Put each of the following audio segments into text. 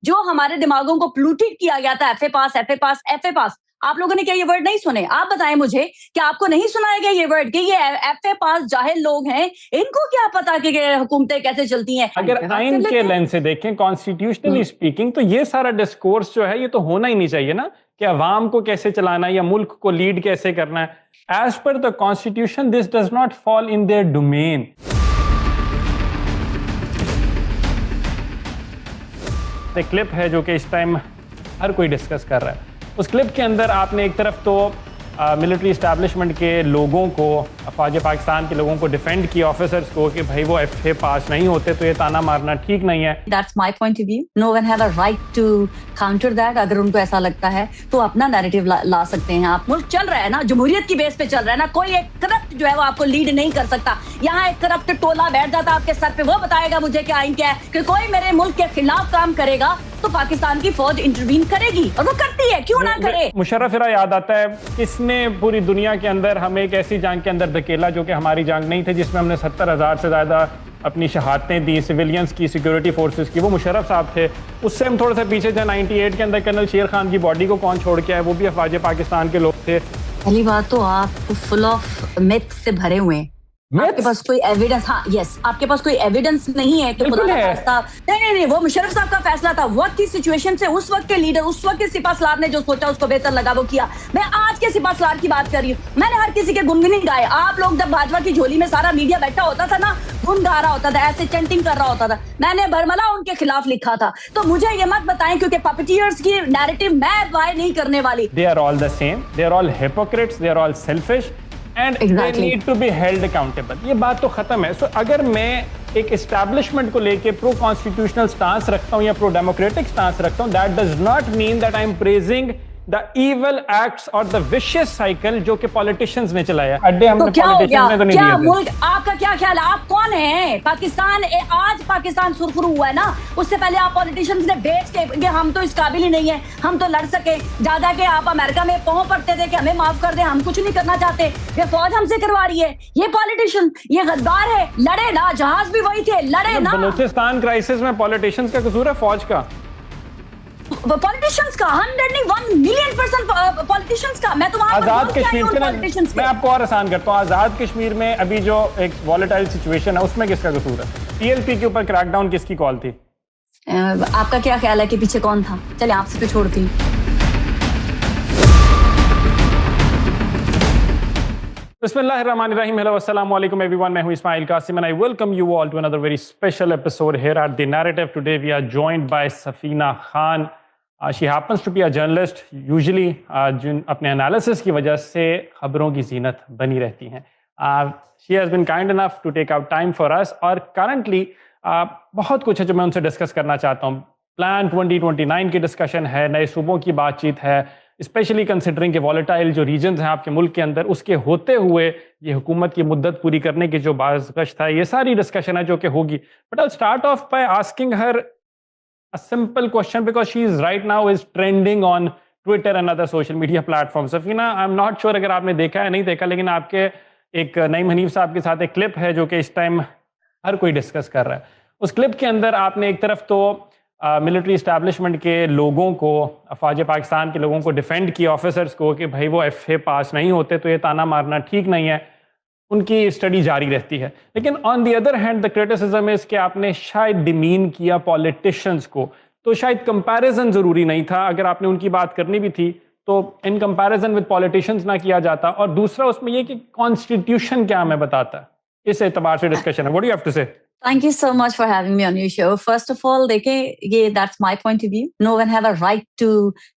जो हमारे दिमागों को प्लूटेड किया गया था, एफए पास एफए पास एफए पास। आप लोगों ने क्या ये वर्ड नहीं सुने? आप बताएं मुझे कि आपको नहीं सुनाया गया ये वर्ड कि ये एफए पास जाहिल लोग हैं, इनको क्या पता कि हुकूमतें कैसे चलती हैं? अगर आइन के लेंस से देखें, कॉन्स्टिट्यूशनली स्पीकिंग, तो ये सारा डिस्कोर्स जो है ये तो होना ही नहीं चाहिए ना, कि अवाम को कैसे चलाना है या मुल्क को लीड कैसे करना है। As per the constitution this does not fall in their domain. एक क्लिप है जो कि इस टाइम हर कोई डिस्कस कर रहा है। उस क्लिप के अंदर आपने एक तरफ तो मिलिट्री इस्टेब्लिशमेंट के लोगों को, अफवाज पाकिस्तान के लोगों को डिफेंड किया, ऑफिसर्स को, कि भाई वो एफए पास नहीं होते तो ये ताना मारना ठीक नहीं है। That's my point of view. No one has a right to counter that. अगर उनको ऐसा लगता है तो अपना नैरेटिव ला सकते हैं आप। मुल्क चल रहा है ना, जमहूरियत की बेस पे चल रहा है ना, कोई एक करप्ट जो है वो आपको लीड नहीं कर सकता। यहाँ एक करप्ट टोला बैठ जाता आपके सर पे, वो बताएगा मुझे कि आइन क्या है, कि कोई मेरे मुल्क के खिलाफ काम करेगा तो पाकिस्तान की फौज इंटरवीन करेगी, और वो करती है, क्यों ना करे। मुशर्रफ याद आता है, किसने पूरी दुनिया के अंदर हमें एक ऐसी जंग के अंदर धकेला जो कि हमारी जंग नहीं थी, जिसमें हमने 70,000 से ज़्यादा अपनी शहादतें दी सिविलियंस की, सिक्योरिटी फोर्सेस की। वो मुशर्रफ साहब थे। उससे हम थोड़ा सा पीछे थे, 98 के अंदर कर्नल शेर खान की बॉडी को कौन छोड़ के आए, वो भी अफवाज पाकिस्तान के लोग थे। पहली बात तो आप फुल ऑफ मिथ्स से भरे हुए हैं। आपके पास कोई एविडेंस, हाँ यस, आपके पास कोई एविडेंस नहीं है कि खुदा का फैसला, नहीं, वो मुशर्रफ साहब का फैसला था। वक्त की सिचुएशन से उस वक्त के लीडर, उस वक्त के सिपहसालार ने जो सोचा उसको बेहतर लगा वो किया। मैं आज के सिपहसालार की बात कर रही हूँ। मैंने हर किसी के गुनगुनी गाए। आप लोग जब भाजपा की झोली में सारा मीडिया बैठा होता था ना, गुन गा रहा होता था, ऐसे चैंटिंग कर रहा होता था, मैंने बरमला उनके खिलाफ लिखा था। तो मुझे ये मत बताएं, क्योंकि पपेटियर्स की नैरेटिव मैं बाय नहीं करने वाली। They are all the same, they are all hypocrites, they are all selfish and they need to be held accountable. ये बात तो खत्म है। सो अगर मैं एक एस्टैब्लिशमेंट को लेके प्रो कॉन्स्टिट्यूशनल स्टांस रखता हूं या प्रो डेमोक्रेटिक स्टांस रखता हूं, that does not mean that I am praising the evil acts और the vicious cycle जो कि politicians ने चलाया। अड्डे हमने politicians ने तो नहीं दिए थे। मुल्क आपका क्या ख्याल है? आप कौन हैं? पाकिस्तान आज पाकिस्तान सुरखरू हुआ है ना, उससे पहले आप पॉलिटिशियंस ने बेच के हम तो इस काबिल ही नहीं है, हम तो लड़ सके। जा के आप अमेरिका में पांव पड़ते थे कि हमें माफ कर दे, हम कुछ नहीं करना चाहते, ये फौज हमसे करवा रही है। ये पॉलिटिशियन, ये गद्दार है। लड़े ना, जहाज भी वही थे, लड़े ना। बलूचिस्तान क्राइसिस में पॉलिटिशियंस का कसूर है, फौज का? पॉलिटिशियंस का 101 मिलियन% पॉलिटिशियंस का। मैं तो आजाद कश्मीर के, मैं आपको और आसान करता हूँ। आजाद कश्मीर में अभी जो एक वॉलेटाइल सिचुएशन है, उसमें किसका कसूर है? पीएलपी के ऊपर क्रैकडाउन किसकी कॉल थी? आपका क्या ख्याल है कि पीछे कौन था? चले आपसे तो छोड़ती हूँ। बिस्मिल्लाहिर्रहमानिर्रहीम। हेलो अस्सलाम वालेकुम एवरीवन, मैं हूं Ismail Qasim and I welcome you all to another very special episode here at the Narrative. Today we are joined by Safina Khan. She happens to be a journalist. Usually जिन अपने एनालिसिस की वजह से खबरों की जीनत बनी रहती हैं। She has been kind enough to take out time for us, और करंटली बहुत कुछ है जो मैं उनसे डिस्कस करना चाहता हूँ। प्लान 2029 की डिस्कशन है, नए सूबों की बातचीत है, स्पेशली कंसिडरिंग के वॉलेटाइल जो रीजन्स हैं आपके मुल्क के अंदर, उसके होते हुए ये हुकूमत की मुद्दत पूरी करने की जो बाज़गश्त है, ये सारी डिस्कशन है जो कि होगी। But I start of by asking her a simple question because she is right now is trending on Twitter and other social media platform. Safina, I am not sure अगर आपने देखा है नहीं देखा, लेकिन आपके एक नईम हनीफ साहब के साथ एक क्लिप है जो कि इस टाइम हर कोई डिस्कस कर रहा है। उस क्लिप के अंदर आपने एक तरफ तो मिलिट्री इस्टेब्लिशमेंट के लोगों को, अफवाज पाकिस्तान के लोगों को डिफेंड किया, ऑफिसर्स को, कि भाई वो एफए पास नहीं होते तो ये ताना मारना ठीक नहीं है, उनकी स्टडी जारी रहती है। लेकिन on the other hand the criticism is कि आपने शायद डिमीन किया पॉलिटिशियंस को, तो शायद कंपैरिजन ज़रूरी नहीं था। अगर आपने उनकी बात करनी भी थी तो इन कंपैरिजन विद पॉलिटिशियंस ना किया जाता। और दूसरा उसमें ये कि कॉन्स्टिट्यूशन क्या हमें बताता है, इस एतबार से डिस्कशन है। What do you have to say? Thank you so much for having me on your show. First of all, देखिए, ये that's my point of view. No one have a right to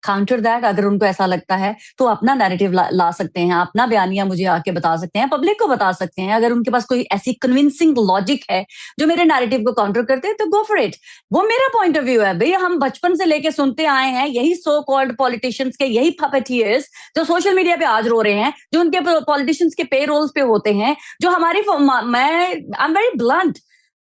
counter that. अगर उनको ऐसा लगता है तो अपना narrative ला सकते हैं, अपना बयानिया मुझे आके बता सकते हैं, पब्लिक को बता सकते हैं। अगर उनके पास कोई ऐसी कन्विंसिंग लॉजिक है जो मेरे नैरेटिव को काउंटर करते हैं तो गो फॉर इट। वो मेरा पॉइंट ऑफ व्यू है भाई। हम बचपन से लेके सुनते आए हैं, यही सो कॉल्ड पॉलिटिशियंस के, यही पपेटियर्स जो सोशल मीडिया पे आज रो रहे हैं, जो उनके पॉलिटिशियंस के पे रोल्स पे होते हैं, जो हमारी, मैं आई एम वेरी ब्लंट,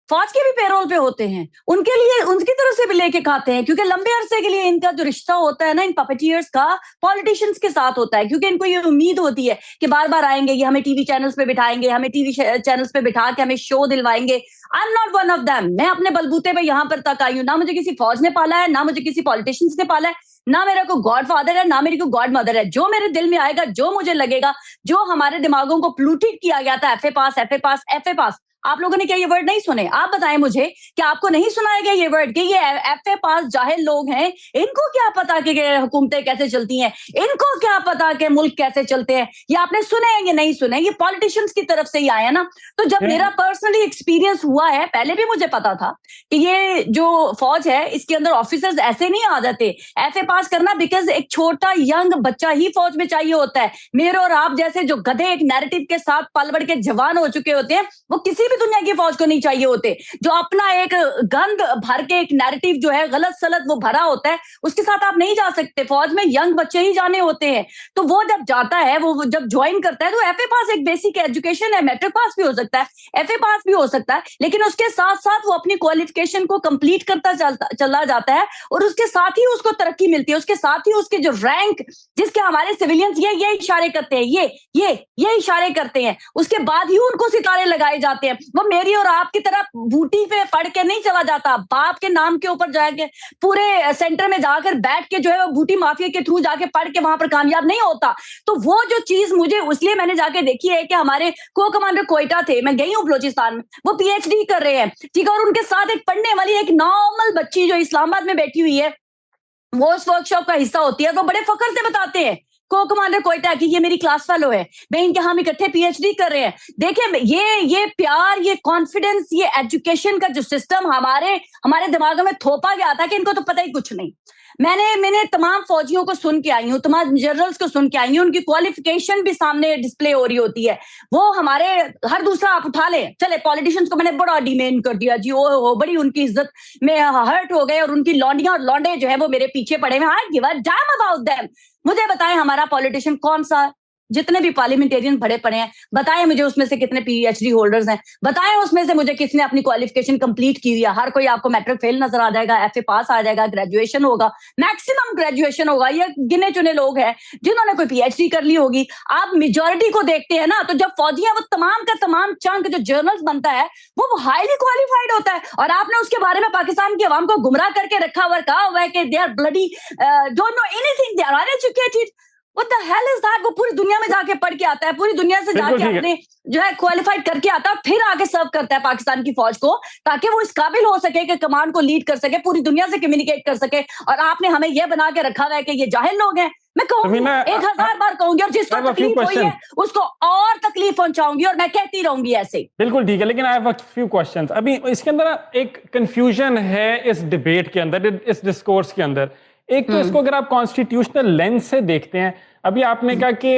फौज के भी पेरोल पे होते हैं, उनके लिए उनकी तरफ से भी लेके खाते हैं, क्योंकि लंबे अरसे के लिए इनका जो रिश्ता होता है ना इन पपेटियर्स का पॉलिटिशियंस के साथ होता है, क्योंकि इनको ये उम्मीद होती है कि बार बार आएंगे, ये हमें टीवी चैनल्स पे बिठाएंगे, हमें टीवी चैनल्स पे बिठा के हमें शो दिलवाएंगे। I am not one of them. मैं अपने बलबूते पे यहाँ पर तक आई हूँ, ना मुझे किसी फौज ने पाला है, ना मुझे किसी पॉलिटिशियंस ने पाला है, ना मेरा कोई गॉड फादर है, ना मेरी कोई गॉड मदर है। जो मेरे दिल में आएगा, जो मुझे लगेगा, जो हमारे दिमागों को प्लूटेड किया गया था, एफए पास एफए पास एफए पास। आप लोगों ने क्या ये वर्ड नहीं सुने? आप बताएं मुझे कि आपको नहीं सुनाया गया ये वर्ड कि ये एफए पास जाहिल लोग हैं, इनको क्या पता कि हुकूमतें कैसे चलती हैं, इनको क्या पता कि मुल्क कैसे चलते हैं? ये आपने सुने हैं, ये नहीं सुने? ये पॉलिटिशियंस की तरफ से ही आया ना। तो जब मेरा पर्सनली एक्सपीरियंस हुआ है, पहले भी मुझे पता था कि ये जो फौज है इसके अंदर ऑफिसर्स ऐसे नहीं आ जाते एफए पास करना, बिकॉज एक छोटा यंग बच्चा ही फौज में चाहिए होता है। मेरे और आप जैसे जो गधे एक नैरेटिव के साथ पल बढ़ के जवान हो चुके होते हैं, वो किसी भी दुनिया की फौज को नहीं चाहिए होते। जो अपना एक गंद भर के एक नैरेटिव जो है गलत सलत वो भरा होता है, उसके साथ आप नहीं जा सकते। फौज में यंग बच्चे ही जाने होते हैं। तो वो जब जाता है, वो जब ज्वाइन करता है, तो एफए पास एक बेसिक एजुकेशन है, मैट्रिक पास भी हो सकता है, एफए पास भी हो सकता है, लेकिन उसके साथ साथ वो अपनी क्वालिफिकेशन को कंप्लीट करता चला जाता है, और उसके साथ ही उसको तरक्की मिलती है, उसके साथ ही उसके जो रैंक, जिसके हमारे सिविलियंस ये इशारे करते हैं, ये इशारे करते हैं, उसके बाद ही उनको सितारे लगाए जाते हैं। वो मेरी और आपकी तरह बूटी पे पढ़ के नहीं चला जाता, बाप के नाम के ऊपर जाके पूरे सेंटर में जाकर बैठ के जो है वो बूटी माफिया के थ्रू जाके पढ़ के वहां पर कामयाब नहीं होता। तो वो जो चीज मुझे इसलिए मैंने जाके देखी है कि हमारे को कमांडर कोयटा थे, मैं गई हूँ बलोचिस्तान में, वो पीएचडी कर रहे हैं, ठीक है, और उनके साथ एक पढ़ने वाली एक नॉर्मल बच्ची जो इस्लामाबाद में बैठी हुई है, वो उस वर्कशॉप का हिस्सा होती है। तो बड़े फख्र से बताते हैं को कमांडर कोयटा की ये मेरी क्लास फेलो है, मैं इनके हम इकट्ठे पीएचडी कर रहे हैं। देखिए ये प्यार, ये कॉन्फिडेंस, ये एजुकेशन का जो सिस्टम हमारे दिमागों में थोपा गया था कि इनको तो पता ही कुछ नहीं। मैंने तमाम फौजियों को सुन के आई हूँ, तमाम जनरल्स को सुन के आई हूँ, उनकी क्वालिफिकेशन भी सामने डिस्प्ले हो रही होती है। वो हमारे हर दूसरा आप उठा ले, चले पॉलिटिशियंस को मैंने बड़ा डिमेन कर दिया जी, ओ बड़ी उनकी इज्जत में हर्ट हो गए, और उनकी लौंडियां और लौंडे जो है वो मेरे पीछे पड़े हुए। I give a damn about them. मुझे बताएं हमारा पॉलिटिशियन कौन सा, जितने भी पार्लियामेंटेरियन भरे पड़े हैं, बताएं मुझे उसमें से कितने पीएचडी होल्डर्स हैं, बताएं उसमें से मुझे किसने अपनी क्वालिफिकेशन कंप्लीट की है। हर कोई आपको मैट्रिक फेल नजर आ जाएगा, एफए पास आ जाएगा, ग्रेजुएशन होगा, मैक्सिमम ग्रेजुएशन होगा। ये गिने चुने लोग हैं जिन्होंने कोई पीएचडी कर ली होगी। आप मेजोरिटी को देखते हैं ना, तो जब फौजी है वो तमाम का तमाम चंक जो जर्नल्स बनता है वो हाईली क्वालिफाइड होता है, और आपने उसके बारे में पाकिस्तान की आवाम को गुमराह करके रखा हुआ, कहा हुआ है कि they are bloody don't know anything, they are uneducated. What the hell is that? वो पूरी दुनिया में जाके पढ़ के आता है, पूरी दुनिया से जाके अपने जो है क्वालिफाइड करके आता है, फिर आके सर्व करता है पाकिस्तान की फौज को, ताकि वो इस काबिल हो सके कि कमांड को लीड कर सके, पूरी दुनिया से कम्युनिकेट कर सके। और आपने हमें ये बना के रखा हुआ है कि ये जाहिल लोग हैं। मैं कहूंगी 1000 बार कहूंगी, और जिसको तकलीफ हुई है उसको और तकलीफ पहुंचाऊंगी, और मैं कहती रहूंगी ऐसे। बिल्कुल ठीक है, लेकिन आई हैव अ फ्यू क्वेश्चंस। अभी इसके अंदर एक कंफ्यूजन है इस डिबेट के अंदर, इस डिस्कोर्स के अंदर। एक तो इसको अगर आप कॉन्स्टिट्यूशनल लेंस से देखते हैं, अभी आपने कहा कि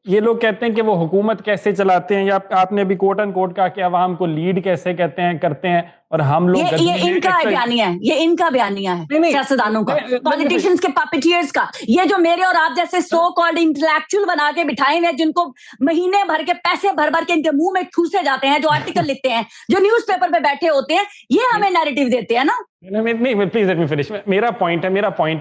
ये लोग कहते हैं कि वो हुकूमत कैसे चलाते हैं, या आपने अभी कोट एंड कोट कहा कि अवाम को लीड कैसे कहते हैं करते हैं, और हम लोग ये इनका बयानिया है, ये इनका बयानिया है सियासतदानों का, पॉलिटिशियंस के पपेटियर्स का। ये जो मेरे और आप जैसे सो कॉल्ड इंटेलेक्चुअल बना के बिठाए हुए, जिनको महीने भर के पैसे भर भर के इनके मुंह में ठूसे जाते हैं, जो आर्टिकल लिखते हैं, जो न्यूज़पेपर पे बैठे होते हैं, ये हमें नैरेटिव देते हैं ना। नहीं, प्लीज लेट मी फिनिश। मेरा पॉइंट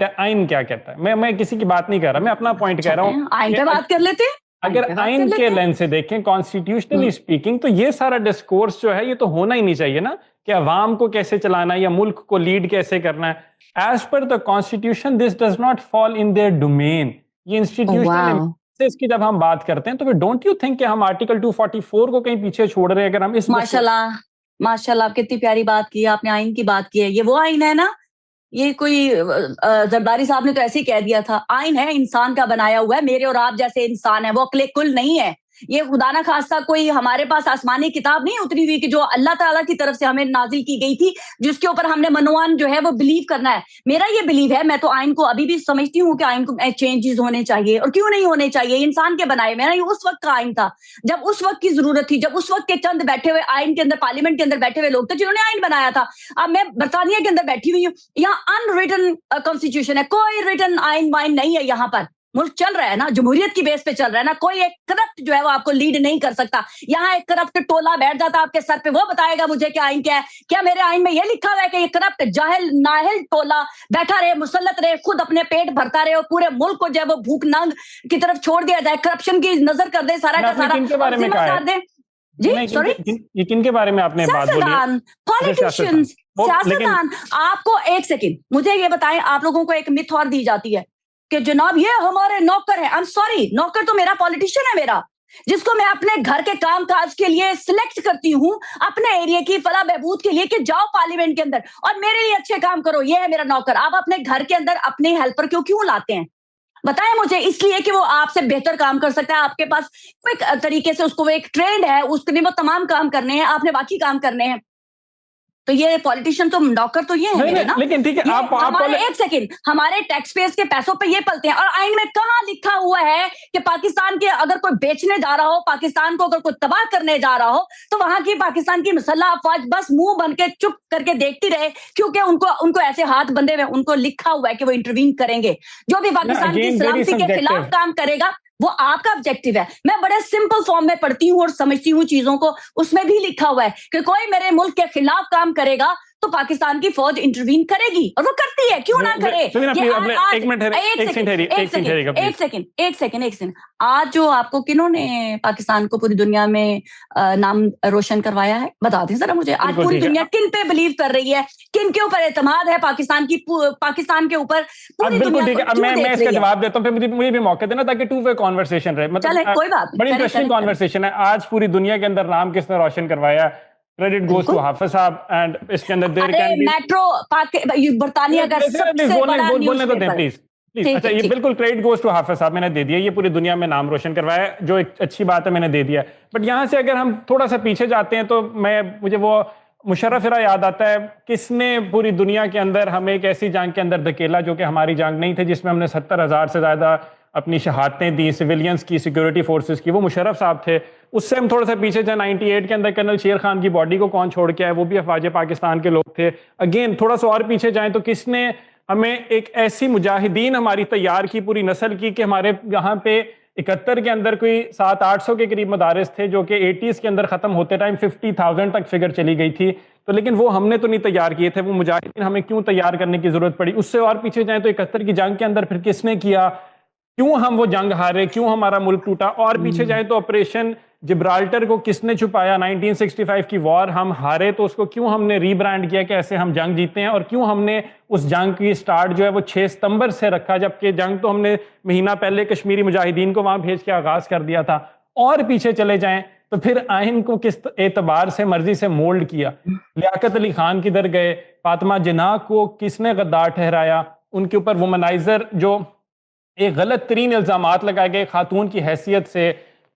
है आइन क्या कहता है। मैं किसी की बात नहीं कर रहा, मैं अपना पॉइंट कह रहा हूँ। आइन पे बात कर लेते हैं। अगर आइन के लेंस से देखें, कॉन्स्टिट्यूशनली स्पीकिंग, तो ये सारा डिस्कोर्स जो है ये तो होना ही नहीं चाहिए ना, कि अवाम को कैसे चलाना है या मुल्क को लीड कैसे करना है। As per the constitution this does not fall in their domain. ये इंस्टीट्यूशनल की जब हम बात करते हैं, तो फिर डोंट यू थिंक कि हम आर्टिकल 244 को कहीं पीछे छोड़ रहे हैं? अगर हम इस माशाल्लाह कितनी प्यारी बात की आपने, आइन की बात की है। ये वो आइन है ना, ये कोई जरदारी साहब ने तो ऐसे ही कह दिया था, आइन है इंसान का बनाया हुआ है, मेरे और आप जैसे इंसान है, वो अक्ले कुल नहीं है। ये खुदा ना खास्ता कोई हमारे पास आसमानी किताब नहीं उतरी हुई कि जो अल्लाह ताला की तरफ से हमें नाजिल की गई थी, जिसके ऊपर हमने मनोवान जो है वो बिलीव करना है। मेरा ये बिलीव है, मैं तो आइन को अभी भी समझती हूँ कि आइन को चेंजेस होने चाहिए, और क्यों नहीं होने चाहिए, इंसान के बनाए हुए। ये उस वक्त का आइन था जब उस वक्त की जरूरत थी, जब उस वक्त के चंद बैठे हुए आइन के अंदर, पार्लियामेंट के अंदर बैठे हुए लोग थे जिन्होंने आइन बनाया था। अब मैं बरतानिया के अंदर बैठी हुई हूँ, यहाँ अनरिटन कॉन्स्टिट्यूशन है, कोई रिटन आइन वाइन नहीं है यहाँ पर। मुल्क चल रहा है ना, जमहूरियत की बेस पे चल रहा है ना, कोई एक करप्ट जो है वो आपको लीड नहीं कर सकता। यहाँ एक करप्ट टोला बैठ जाता आपके सर पे, वो बताएगा मुझे क्या आइन क्या है, क्या मेरे आइन में ये लिखा हुआ है कि ये करप्ट जाहिल नाहिल टोला बैठा रहे, मुसल्लत रहे, खुद अपने पेट भरता रहे और पूरे मुल्क को जो है वो भूख नंग की तरफ छोड़ दिया जाए, करप्शन की नजर कर दे सारा का सारा, जिम्मेदार दे। जी सॉरी, ये किन के बारे में आपने बात बोली? पॉलिटिशियंस, सियासतदान। आपको एक सेकंड मुझे ये बताएं, आप लोगों को एक मिथ और दी जाती है कि जनाब ये हमारे नौकर है। आई एम सॉरी, नौकर तो मेरा पॉलिटिशियन है, मेरा, जिसको मैं अपने घर के काम काज के लिए सिलेक्ट करती हूँ, अपने एरिया की फला बहबूद के लिए, कि जाओ पार्लियामेंट के अंदर और मेरे लिए अच्छे काम करो, ये है मेरा नौकर। आप अपने घर के अंदर अपने हेल्पर क्यों लाते हैं? बताएं मुझे। इसलिए कि वो आपसे बेहतर काम कर सकता है, आपके पास क्विक तरीके से उसको वो एक ट्रेंड है, उसके लिए वो तमाम काम करने हैं, आपने बाकी काम करने हैं। तो ये पॉलिटिशियन तो नौकर तो ये है मेरे ना। लेकिन ठीक है, आप हमारे एक सेकंड, हमारे टैक्स पेयर्स के पैसों पे ये पलते हैं। और आइन में कहाँ लिखा हुआ है कि पाकिस्तान के अगर कोई बेचने जा रहा हो, पाकिस्तान को अगर कोई तबाह करने जा रहा हो, तो वहां की पाकिस्तान की मुसल्लह अफवाज बस मुंह बन के चुप करके देखती रहे, क्योंकि उनको ऐसे हाथ बंधे हुए, उनको लिखा हुआ है कि वो इंटरवीन करेंगे। जो भी पाकिस्तान की सलामती के खिलाफ काम करेगा वो आपका ऑब्जेक्टिव है। मैं बड़े सिंपल फॉर्म में पढ़ती हूँ और समझती हूँ चीजों को, उसमें भी लिखा हुआ है कि कोई मेरे मुल्क के खिलाफ काम करेगा तो पाकिस्तान की फौज इंटरवीन करेगी, और वो करती है, क्यों ना करे। एक सेकंड, आज जो आपको किन्होंने पाकिस्तान को पूरी दुनिया में नाम रोशन करवाया है, बता दें जरा मुझे। आज पूरी दुनिया किन पे बिलीव कर रही है, किन के ऊपर एतमाद है पाकिस्तान के ऊपर पूरी दुनिया? ठीक है, मैं इसका जवाब देता हूँ, फिर मुझे भी मौका देना ताकि टू वे कॉन्वर्सेशन रहे। मतलब कोई बात, बड़ी इंटरेस्टिंग कॉन्वर्सेशन है। आज पूरी दुनिया के अंदर नाम किसने रोशन करवाया? क्रेडिट गोज टू हाफिज साहब। एंड इसके अंदर देयर कैन बी मेट्रो बर्तानिया का सबसे बड़ा बोलने तो दें प्लीज। अच्छा, ये बिल्कुल क्रेडिट गोज टू हाफिज साहब, मैंने दे दिया, ये पूरी दुनिया में नाम रोशन करवाया, जो एक अच्छी बात है, मैंने दे दिया। बट यहाँ से अगर हम थोड़ा सा पीछे जाते हैं तो मुझे वो मुशर्रफ इरा याद आता है, किसने पूरी दुनिया के अंदर हमें एक ऐसी जंग के अंदर धकेला जो कि हमारी जंग नहीं थी, जिसमें हमने 70,000 से ज्यादा अपनी शहादतें दी सिविलियंस की, सिक्योरिटी फोर्सेस की। वो मुशर्रफ साहब थे। उससे हम थोड़ा सा पीछे जाए, 98 के अंदर कर्नल शेर खान की बॉडी को कौन छोड़ के आए? वो भी अफवाज पाकिस्तान के लोग थे। अगेन थोड़ा सा और पीछे जाएं तो किसने हमें एक ऐसी मुजाहिदीन हमारी तैयार की, पूरी नस्ल की, कि हमारे यहाँ पे 71 के अंदर कोई 700-800 के करीब मदारिस थे, जो कि 80s के अंदर ख़त्म होते टाइम 50,000 तक फिगर चली गई थी। तो लेकिन वो हमने तो नहीं तैयार किए थे, वो मुजाहिदीन हमें क्यों तैयार करने की ज़रूरत पड़ी? उससे और पीछे जाएं तो 71 की जंग के अंदर फिर किसने किया, क्यों हम वो जंग हारे, क्यों हमारा मुल्क टूटा? और पीछे जाए तो ऑपरेशन जिब्राल्टर को किसने छुपाया? 1965 की वॉर हम हारे तो उसको क्यों हमने रीब्रांड किया कि ऐसे हम जंग जीते हैं? और क्यों हमने उस जंग की स्टार्ट जो है वो 6 सितंबर से रखा, जबकि जंग तो हमने महीना पहले कश्मीरी मुजाहिदीन को वहां भेज के आगाज कर दिया था। और पीछे चले जाएं तो फिर आइन को किस एतबार से मर्जी से मोल्ड किया? लियाकत अली खान किधर गए? फातिमा जिन्ना को किसने गद्दार ठहराया? उनके ऊपर वुमनाइजर जो एक गलत तरीन इल्जामात लगाए गए खातून की हैसियत से।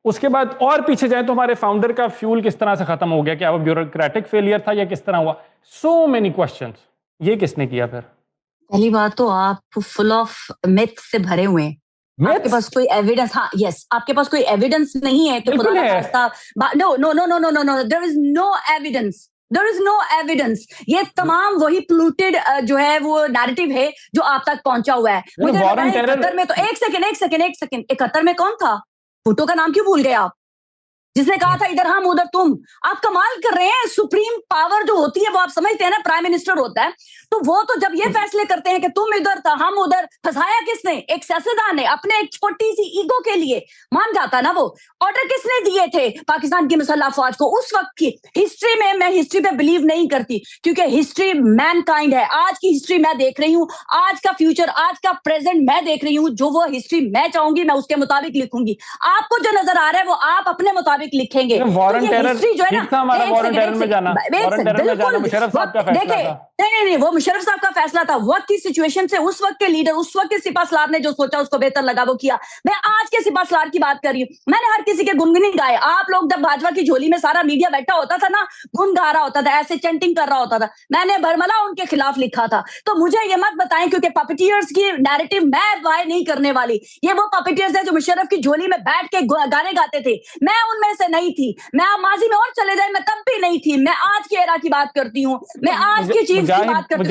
उसके बाद और पीछे जाए तो हमारे फाउंडर का फ्यूल किस तरह से खत्म हो गया? क्या वो ब्यूरोक्रेटिक फेलियर था या किस तरह हुआ? So many questions. ये किसने किया? फिर पहली बात तो आप फुल ऑफ मिथ से भरे हुए हैं। आपके पास कोई एविडेंस? हाँ, यस, आपके पास कोई एविडेंस नहीं है कि खुदा का खास्ता। No, there is no evidence, there is no evidence. ये तमाम वही पोल्यूटेड जो है वो नैरेटिव है जो आप तक पहुंचा हुआ है। मुझे 71 में तो एक सेकंड 71 में कौन था? भुट्टो का नाम क्यों भूल गए आप, जिसने कहा था इधर हम उधर तुम? आप कमाल कर रहे हैं। सुप्रीम पावर जो होती है वो आप समझते हैं ना, प्राइम मिनिस्टर होता है, तो वो तो जब ये फैसले करते हैं कि तुम इधर था हम उधर, फंसाया किसने? एक सियासतदान ने अपने एक छोटी सी ईगो के लिए। मान जाता ना वो। ऑर्डर किसने दिए थे पाकिस्तान की मुसल्लह अफवाज को उस वक्त की? हिस्ट्री में मैं हिस्ट्री पे बिलीव नहीं करती, क्योंकि हिस्ट्री मैनकाइंड है। आज की हिस्ट्री मैं देख रही हूँ, आज का फ्यूचर, आज का प्रेजेंट मैं देख रही हूँ। जो वो हिस्ट्री मैं चाहूंगी मैं उसके मुताबिक लिखूंगी। आपको जो नजर आ रहा है वो आप अपने मुताबिक लिखेंगे। हिस्ट्री जो है ना, नहीं, वो मुशर्रफ साहब का फैसला था। वक्त की सिचुएशन से उस वक्त के लीडर, उस वक्त के सिपहसालार ने जो सोचा उसको बेहतर लगा वो किया। मैं आज के सिपहसालार की बात कर रही हूँ। मैंने हर किसी के गुनगुनी गाए। आप लोग जब भाजपा की झोली में सारा मीडिया बैठा होता था ना, गुन गा रहा होता था, ऐसे चैंटिंग कर रहा होता था, मैंने बरमला उनके खिलाफ लिखा था। तो मुझे ये मत बताएं, क्योंकि पपेटियर्स की नैरेटिव मैं बाय नहीं करने वाली। ये वो पपेटियर्स है जो मुशर्रफ की झोली में बैठ के गाने गाते थे। मैं उनमें से नहीं थी, मैं माजी में और चले जाए मैं तब भी नहीं थी, मैं आज के एरा की बात करती हूँ, मैं आज की चीज की बात करती हूँ।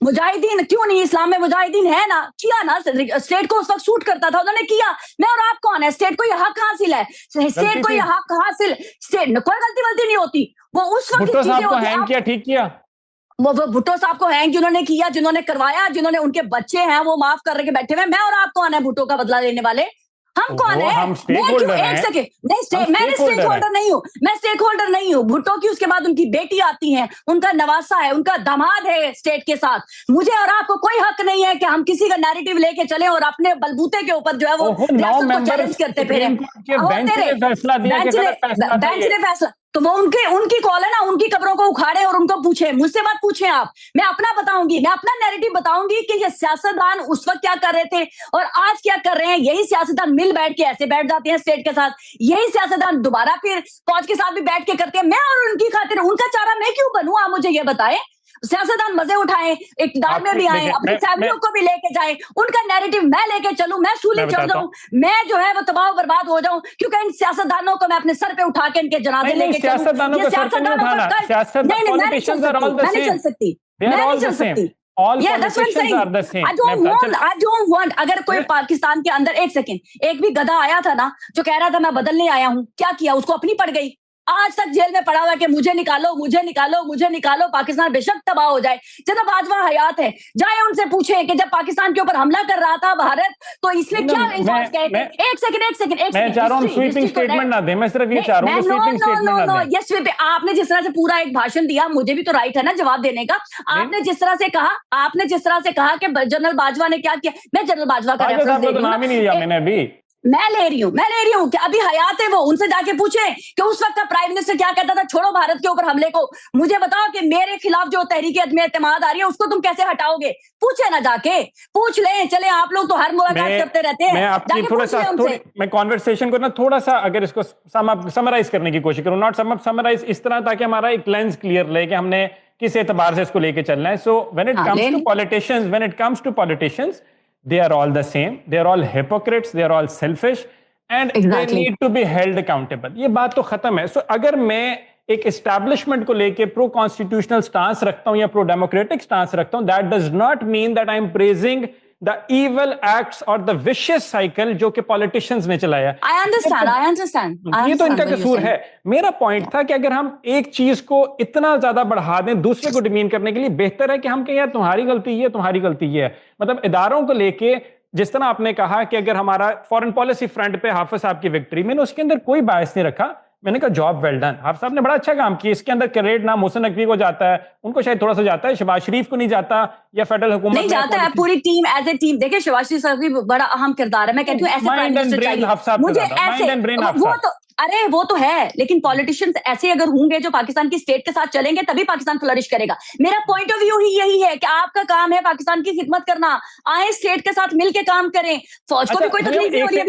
मुजाहिदीन क्यों नहीं, इस्लाम में मुजाहिदीन है ना, किया ना, स्टेट को उस वक्त सूट करता था, उन्होंने किया। मैं और आप कौन है, स्टेट को यह हक हासिल है, स्टेट को यह हक हासिल, स्टेट कोई गलती वलती नहीं होती, वो उस वक्त भुट्टो साहब को हैंग किया, ठीक किया, वो भुट्टो साहब को हैंग जिन्होंने किया, जिन्होंने करवाया, जिन्होंने, उनके बच्चे हैं वो माफ कर के बैठे हुए। मैं और आप कौन है भुट्टो का बदला लेने वाले, हम कौन है? हम स्टेक होल्डर हैं। एक सेकेंड, नहीं मैं स्टेक होल्डर नहीं हूँ, मैं स्टेक होल्डर नहीं हूँ। भुट्टो की उसके बाद उनकी बेटी आती है, उनका नवासा है, उनका दामाद है स्टेट के साथ। मुझे और आपको कोई हक नहीं है कि हम किसी का नैरेटिव लेके चले और अपने बलबूते के ऊपर जो है वो रियासत को चैलेंज करते फिरे। बेंच ने फैसला, तो वो उनकी कॉल है ना, उनकी कब्रों को उखाड़े और उनको पूछे, मुझसे मत पूछे आप। मैं अपना बताऊंगी, मैं अपना नैरेटिव बताऊंगी कि ये सियासतदान उस वक्त क्या कर रहे थे और आज क्या कर रहे हैं। यही सियासतदान मिल बैठ के ऐसे बैठ जाते हैं स्टेट के साथ, यही सियासतदान दोबारा फिर फौज के साथ भी बैठ के करते हैं। मैं और उनकी खातिर उनका चारा मैं क्यों बनूं, आप मुझे ये बताएं। सियासतदान मजे उठाएं, इक़्तिदार में भी आए, अपनी फैमिलियों को भी लेके जाएं, उनका नैरेटिव मैं लेके चलूं, मैं सूली चढ़ जाऊं, मैं जो है वो तबाह बर्बाद हो जाऊं, क्योंकि इन सियासतदानों को मैं अपने सर पे उठा के इनके जनाजे लेके चलूं। सियासतदानों को सर पे नहीं उठाना, मैं नहीं चल सकती, मैं नहीं चल सकती। All politicians are the same. I don't want, अगर कोई पाकिस्तान के अंदर, एक सेकेंड, एक भी गधा आया था ना जो कह रहा था मैं बदलने आया हूं, क्या किया, उसको अपनी पड़ गई। आज तक जेल में पड़ा हुआ है कि मुझे निकालो, मुझे निकालो, मुझे निकालो, पाकिस्तान बेशक तबाह हो जाए। जनाब बाजवा हयात है, जाए उनसे पूछे कि जब पाकिस्तान के ऊपर हमला कर रहा था भारत, तो इसलिए क्या इंसाफ कहे। एक सेकंड मैं चाह रहा हूं स्वीपिंग स्टेटमेंट ना दे, मैं सिर्फ ये चाह रहा हूं स्वीपिंग स्टेटमेंट ना दे। ये स्वीप, आपने जिस तरह से पूरा एक भाषण दिया, मुझे भी तो राइट है ना जवाब देने का। आपने जिस तरह से कहा कि जनरल बाजवा ने क्या किया, मैं जनरल बाजवा का रेफरेंस दे रही हूं। नाम ही नहीं लिया मैंने अभी, मैं ले रही हूँ कि अभी हयात है वो, उनसे जाके पूछे कि उस वक्त का प्राइम मिनिस्टर क्या कहता था, छोड़ो भारत के ऊपर हमले को, मुझे बताओ कि मेरे खिलाफ जो तहरीक अदम एतमाद आ रही है उसको तुम कैसे हटाओगे। पूछे ना, जाके पूछ ले। चले आप लोग तो हर मुलाकात करते रहते हैं, मैं आपकी मैं कॉन्वर्सेशन को ना थोड़ा सा अगर इसको समराइज करने की कोशिश करूँ, नॉट समराइज इस तरह, ताकि हमारा एक लेंस क्लियर रहे कि हमने किस एतबार से इसको लेके चलना है। So when it comes to politicians, they are all the same, they are all hypocrites, they are all selfish and they need to be held accountable. ये बात तो खत्म है। So अगर मैं एक एस्टैब्लिशमेंट को लेके प्रो कॉन्स्टिट्यूशनल स्टांस रखता हूं या प्रो डेमोक्रेटिक स्टांस रखता हूं, that does not mean that I am praising the evil acts or the vicious cycle जो कि politicians ने चलाया। I understand. ये तो इनका कसूर है। मेरा पॉइंट था कि अगर हम एक चीज को इतना ज्यादा बढ़ा दें दूसरे को डिमीन करने के लिए, बेहतर है कि हम कहें यार तुम्हारी गलती ये, तुम्हारी गलती ये है। मतलब इदारों को लेके जिस तरह आपने कहा कि अगर हमारा फॉरेन पॉलिसी फ्रंट पे हाफिज साहब की विक्ट्री, मैंने उसके अंदर कोई बायस नहीं रखा। मैंने कहा जॉब वेल डन, हाफिज साहब ने बड़ा अच्छा काम किया। इसके अंदर क्रेडिट ना मोहसिन नकवी को जाता है, उनको शायद थोड़ा सा जाता है, शहबाज शरीफ को नहीं जाता, या फेडरल हुकूमत नहीं जाता है। पूरी टीम एज ए टीम, देखिए शहबाज शरीफ साहब की बड़ा अहम किरदार है। मैं कहती हूँ ऐसे प्राइम मिनिस्टर चाहिए मुझे, ऐसे अरे वो तो है, लेकिन पॉलिटिशियंस ऐसे अगर होंगे जो पाकिस्तान की स्टेट के साथ चलेंगे तभी पाकिस्तान फ्लरिश करेगा। मेरा पॉइंट ऑफ व्यू ही यही है कि आपका काम है पाकिस्तान की खिदमत करना, आए स्टेट के साथ मिलके काम करें, फौज को भी कोई तकलीफ नहीं हो रही है।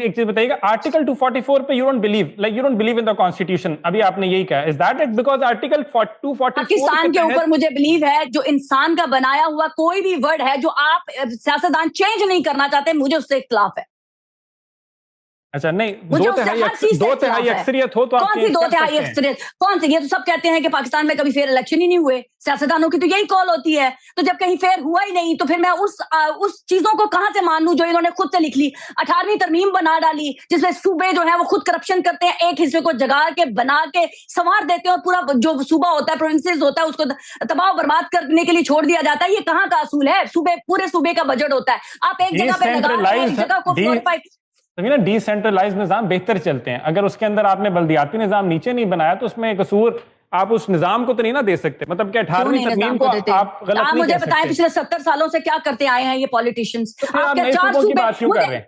एक चीज बताइएगा, आर्टिकल 244 पे you don't believe in the constitution, अभी आपने यही कहा, is that it? Because article 244 Pakistan के ऊपर मुझे बिलीव है, जो इंसान का बनाया हुआ कोई भी वर्ड है जो आप सियासतदान चेंज नहीं करना चाहते, मुझे उससे इख्तिलाफ है। अच्छा नहीं, दो तिहाई अक्सरियत हो तो कौन सी 2/3 अक्सरियत, कौन सी? ये तो सब कहते हैं कि पाकिस्तान में कभी फेयर इलेक्शन ही नहीं हुए, सियासतदानों की तो यही कॉल होती है। तो जब कहीं फेयर हुआ ही नहीं तो फिर मैं उस चीजों को कहां से मान लूं जो इन्होंने खुद से लिख ली। 18वीं तरमीम बना डाली जिसमें सूबे जो है वो खुद करप्शन करते हैं, एक हिस्से को जगा के बना के संवार देते हैं, पूरा जो सूबा होता है, प्रोविंसेस होता है, उसको तबाह बर्बाद करने के लिए छोड़ दिया जाता है। ये कहाँ का असूल है? पूरे सूबे का बजट होता है, आप एक जगह पे लगा रहे हैं, एक जगह को 4-5 डिसेंट्रलाइज निजाम बेहतर चलते हैं। अगर उसके अंदर आपने बल्दियाती निजाम नीचे नहीं बनाया तो उसमें कसूर आप उस निजाम को तो नहीं ना दे सकते। मतलब कि 18वीं तरमीम को आप गलत नहीं मुझे बताएं पिछले 70 सालों से क्या करते आए हैं ये पॉलिटिशियंस? आपके 4 सूबे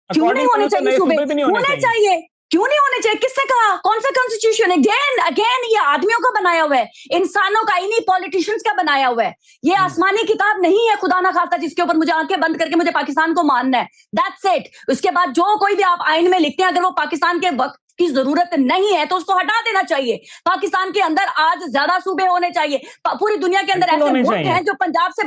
क्यों नहीं होने चाहिए? सूबे होने चाहिए, क्यों नहीं होने चाहिए? किसने कहा? कौन सा कॉन्स्टिट्यूशन? अगेन ये आदमियों का बनाया हुआ है, इंसानों का ही नहीं, पॉलिटिशियंस का बनाया हुआ है। ये आसमानी किताब नहीं है खुदा ना खास्ता जिसके ऊपर मुझे आंखें बंद करके मुझे पाकिस्तान को मानना है, दैट्स इट। उसके बाद जो कोई भी आप आइन में लिखते हैं, अगर वो पाकिस्तान के वक्त की जरूरत नहीं है तो उसको हटा देना चाहिए। पाकिस्तान के अंदर आज ज्यादा सूबे होने चाहिए। पूरी दुनिया के अंदर ऐसे मुल्क हैं जो पंजाब से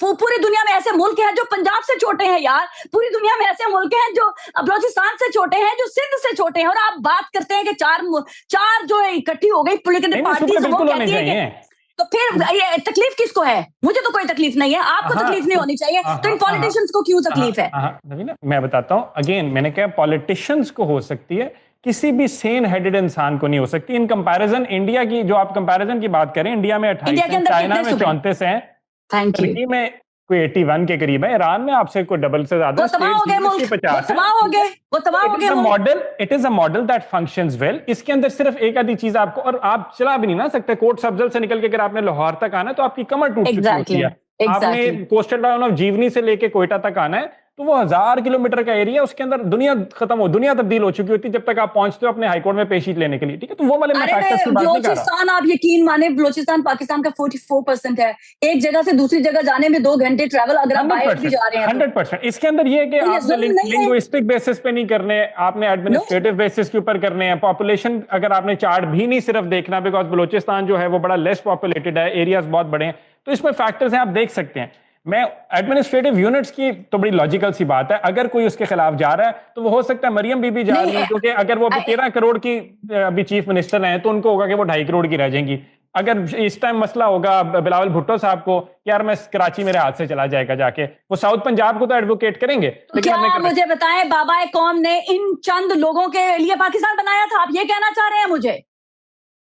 पूरी दुनिया में ऐसे मुल्क हैं जो पंजाब से छोटे हैं यार। पूरी दुनिया में ऐसे मुल्क हैं जो बलोचिस्तान से छोटे हैं, जो सिंध से छोटे हैं। और आप बात करते हैं कि चार जो इकट्ठी हो गई पॉलिटिकल पार्टी, वो कहती है तो फिर ये तकलीफ किसको है? मुझे तो कोई तकलीफ नहीं है, आपको तकलीफ नहीं होनी चाहिए, तो इन पॉलिटिशियंस को क्यों तकलीफ है? नवीना, मैं बताता हूं अगेन, मैंने कहा पॉलिटिशियंस को हो सकती है, किसी भी सेन हेडेड इंसान को नहीं हो सकती। इन कंपैरिजन इंडिया की जो आप कंपैरिजन की बात करें, इंडिया में 28 है, चाइना में 34 है, टर्की में कोई 81 के करीब है, ईरान में आपसे कोई डबल से ज्यादा, वो तबाह हो गए, model, it is a model that functions well. इसके अंदर सिर्फ एक आधी चीज आपको, और आप चला भी नहीं ना सकते, कोट सब्जल से निकल के अगर आपने लाहौर तक आना है तो आपकी कमर टूट चुकी होती है। आपने कोस्टल टाउन ऑफ जीवनी से लेके कोयटा तक आना है तो वो 1000 किलोमीटर का एरिया, उसके अंदर दुनिया खत्म हो, दुनिया तब्दील हो चुकी होती है जब तक आप पहुंचते हो अपने हाईकोर्ट में पेशी लेने के लिए, ठीक है? तो वो वाले मैं फैक्टर्स की बात नहीं कर रहा। बलोचिस्तान, आप यकीन माने, बलोचिस्तान पाकिस्तान का 44% है। एक जगह से दूसरी जगह जाने में 2 घंटे ट्रैवल, अगर आप बाहर भी जा रहे हैं 100%। इसके अंदर ये है कि आपने लिंग्विस्टिक बेसिस पे नहीं करने, आपने एडमिनिस्ट्रेटिव बेसिस के ऊपर करने हैं। पॉपुलेशन अगर आपने चार्ट भी नहीं सिर्फ देखना, बिकॉज बलोचिस्तान जो है वो बड़ा लेस पॉपुलेटेड है, एरियाज बहुत बड़े हैं, तो इसमें फैक्टर्स हैं, आप देख सकते हैं। मैं एडमिनिस्ट्रेटिव यूनिट्स की तो बड़ी लॉजिकल सी बात है, अगर कोई उसके खिलाफ जा रहा है तो वो हो सकता है मरियम बीबी जा रही है, क्योंकि अगर वो अभी 13 करोड़ की अभी चीफ मिनिस्टर हैं तो उनको होगा कि वो 2.5 करोड़ की रह जाएंगी। अगर इस टाइम मसला होगा बिलावल भुट्टो साहब को, यार मैं कराची मेरे हाथ से चला जाएगा जाके, वो साउथ पंजाब को तो एडवोकेट करेंगे। तो क्या मुझे बताएं, बाबा कौम ने इन चंद लोगों के लिए पाकिस्तान बनाया था? आप ये कहना चाह रहे हैं मुझे?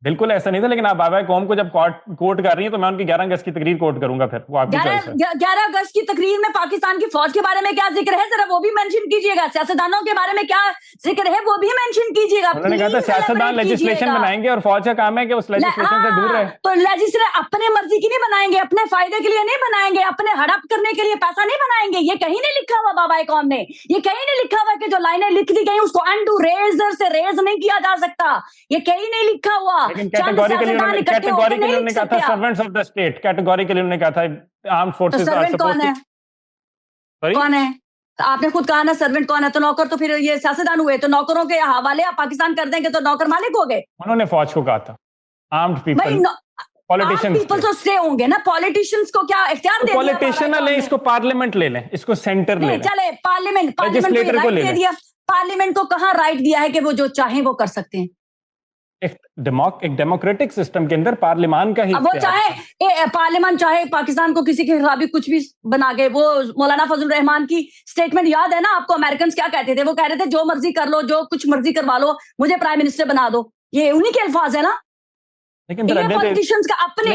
बिल्कुल ऐसा नहीं था, लेकिन आप बाबा कौम को जब कोर्ट कर रही हैं तो मैं उनकी 11 अगस्त की तकरीर कोर्ट करूंगा, फिर वो आपकी चॉइस है। 11 अगस्त की तकरीर में पाकिस्तान की फौज के बारे में क्या जिक्र है, जरा वो भी मेंशन कीजिएगा। सियासतदानों के बारे में क्या जिक्र है, वो भी मेंशन कीजिएगा। उन्होंने कहा था सियासतदान लेजिस्लेशन बनाएंगे और फौज का काम है कि उस लेजिस्लेशन से दूर रहे। तो लेजिस्लेशन अपने मर्जी की नहीं बनाएंगे, अपने फायदे के लिए नहीं बनाएंगे, अपने हड़प करने के लिए पैसा नहीं बनाएंगे। ये कहीं नहीं लिखा हुआ बाबा कौम ने, ये कहीं नहीं लिखा हुआ कि जो लाइनें लिख दी गई उसको अनडू रेजर से रेज नहीं किया जा सकता, ये कहीं नहीं लिखा हुआ। कैटेगोरिकली उन्होंने कहा था servants of the state, categorically उन्होंने कहा था armed forces are supposed to. कौन है? आपने खुद कहा ना सर्वेंट कौन है, तो नौकर तो फिर ये सियासतदान हुए, तो नौकरों के हवाले आप पाकिस्तान कर देंगे तो नौकर मालिक हो गए। उन्होंने फौज को कहा था आर्म्ड पीपल, पॉलिटिशियंस पीपल तो स्टे होंगे ना, पॉलिटिशियंस को क्या इख्तियार दे दिया? पॉलिटिशियन ले, इसको पार्लियामेंट ले लें, इसको सेंटर ले लें, चले पार्लियामेंट को दे दिया। पार्लियामेंट को कहां राइट दिया है कि वो जो चाहे वो कर सकते हैं? एक डेमोक्रेटिक सिस्टम के अंदर पार्लियामान का ही, वो चाहे पार्लियामान चाहे पाकिस्तान को किसी के खिलाफ कुछ भी बना के, वो मौलाना फजल रहमान की स्टेटमेंट याद है ना आपको? अमेरिकन क्या कहते थे? वो कह रहे थे जो मर्जी कर लो, जो कुछ मर्जी करवा लो, मुझे प्राइम मिनिस्टर बना दो। ये उन्हीं के अल्फाज है ना। लेकिन पॉलिटिशियंस का अपने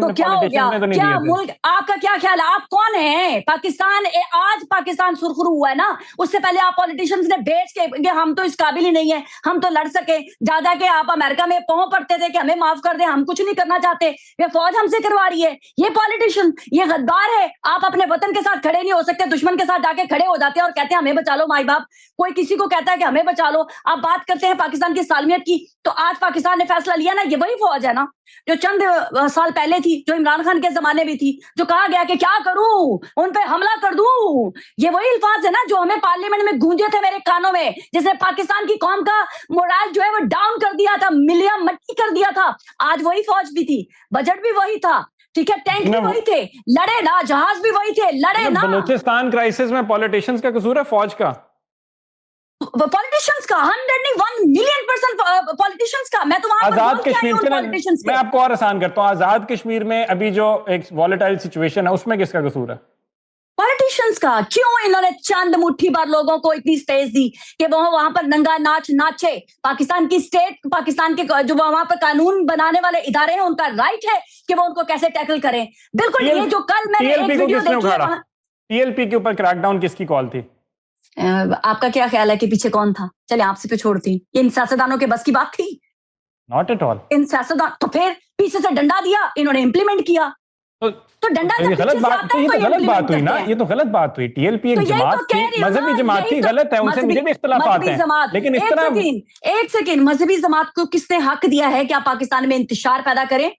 तो क्या हो गया? क्या मुल्क आपका क्या ख्याल है? आप कौन है? पाकिस्तान आज पाकिस्तान सुरखरू हुआ है ना, उससे पहले आप पॉलिटिशियंस ने बेच के हम तो इस काबिल ही नहीं है, हम तो लड़ सके, जा के आप अमेरिका में पांव पड़ते थे कि हमें माफ कर दे, हम कुछ नहीं करना चाहते, ये फौज हमसे करवा रही है। ये पॉलिटिशियन ये गद्दार है। आप अपने वतन के साथ खड़े नहीं हो सकते, दुश्मन के साथ जाके खड़े हो जाते हैं और कहते हैं हमें बचा लो माई बाप। कोई किसी को कहता है कि हमें बचा लो। आप बात करते हैं पाकिस्तान की सालमियत की, तो आज पाकिस्तान ने फैसला लिया ना, ये वही फौज है ना जो चंद साल पहले थी, जो इमरान खान के जमाने में थी, जो कहा गया कि क्या करूं, उन पे हमला कर दूं। ये वही अल्फाज है ना जो हमें पार्लियामेंट में गूंजे थे मेरे कानों में, जिसने पाकिस्तान की कौम का मोरल जो है वो डाउन कर दिया था, मिलिया मट्टी कर दिया था। आज वही फौज भी थी, बजट भी वही था, ठीक है, टैंक भी वही थे, लड़े ना, जहाज भी वही थे, लड़े ना। बलूचिस्तान क्राइसिस में पॉलिटिशियंस का कसूर है, फौज का? पॉलिटिशियंस का 101 मिलियन% पॉलिटिशियंस का। मैं तो आजाद कश्मीर के, मैं आपको और आसान करता हूं, आजाद कश्मीर में अभी जो एक वॉलेटाइल सिचुएशन है उसमें किसका कसूर है? पॉलिटिशियंस का। क्यों इन्होंने चंद मुट्ठी भर लोगों को इतनी स्पेस दी कि वो वहां पर नंगा नाच नाचे? पाकिस्तान की स्टेट, पाकिस्तान के जो वहां पर कानून बनाने वाले इदारे हैं, उनका राइट है कि वो उनको कैसे टैकल करें। बिल्कुल। ये जो कल मैंने एक वीडियो देखी, टीएलपी के ऊपर क्रैकडाउन किसकी कॉल थी? आपका क्या ख्याल है कि पीछे कौन था? चले आपसे पे छोड़ती, ये इन सियासतदानों के बस की बात थी? Not at all. इन सियासतदान तो फिर पीछे से डंडा दिया, इन्होंने इंप्लीमेंट किया। तो डंडा गलत बात, तो ये तो गलत बात हुई ना, ये तो गलत बात हुई। टीएलपी एक जमात थी, मजहबी जमात थी, गलत है, उनसे मुझे भी इख्तिलाफात हैं, लेकिन इस तरह एक सेकंड, मजहबी जमात को किसने हक दिया है कि आप पाकिस्तान में इंतशार पैदा करें?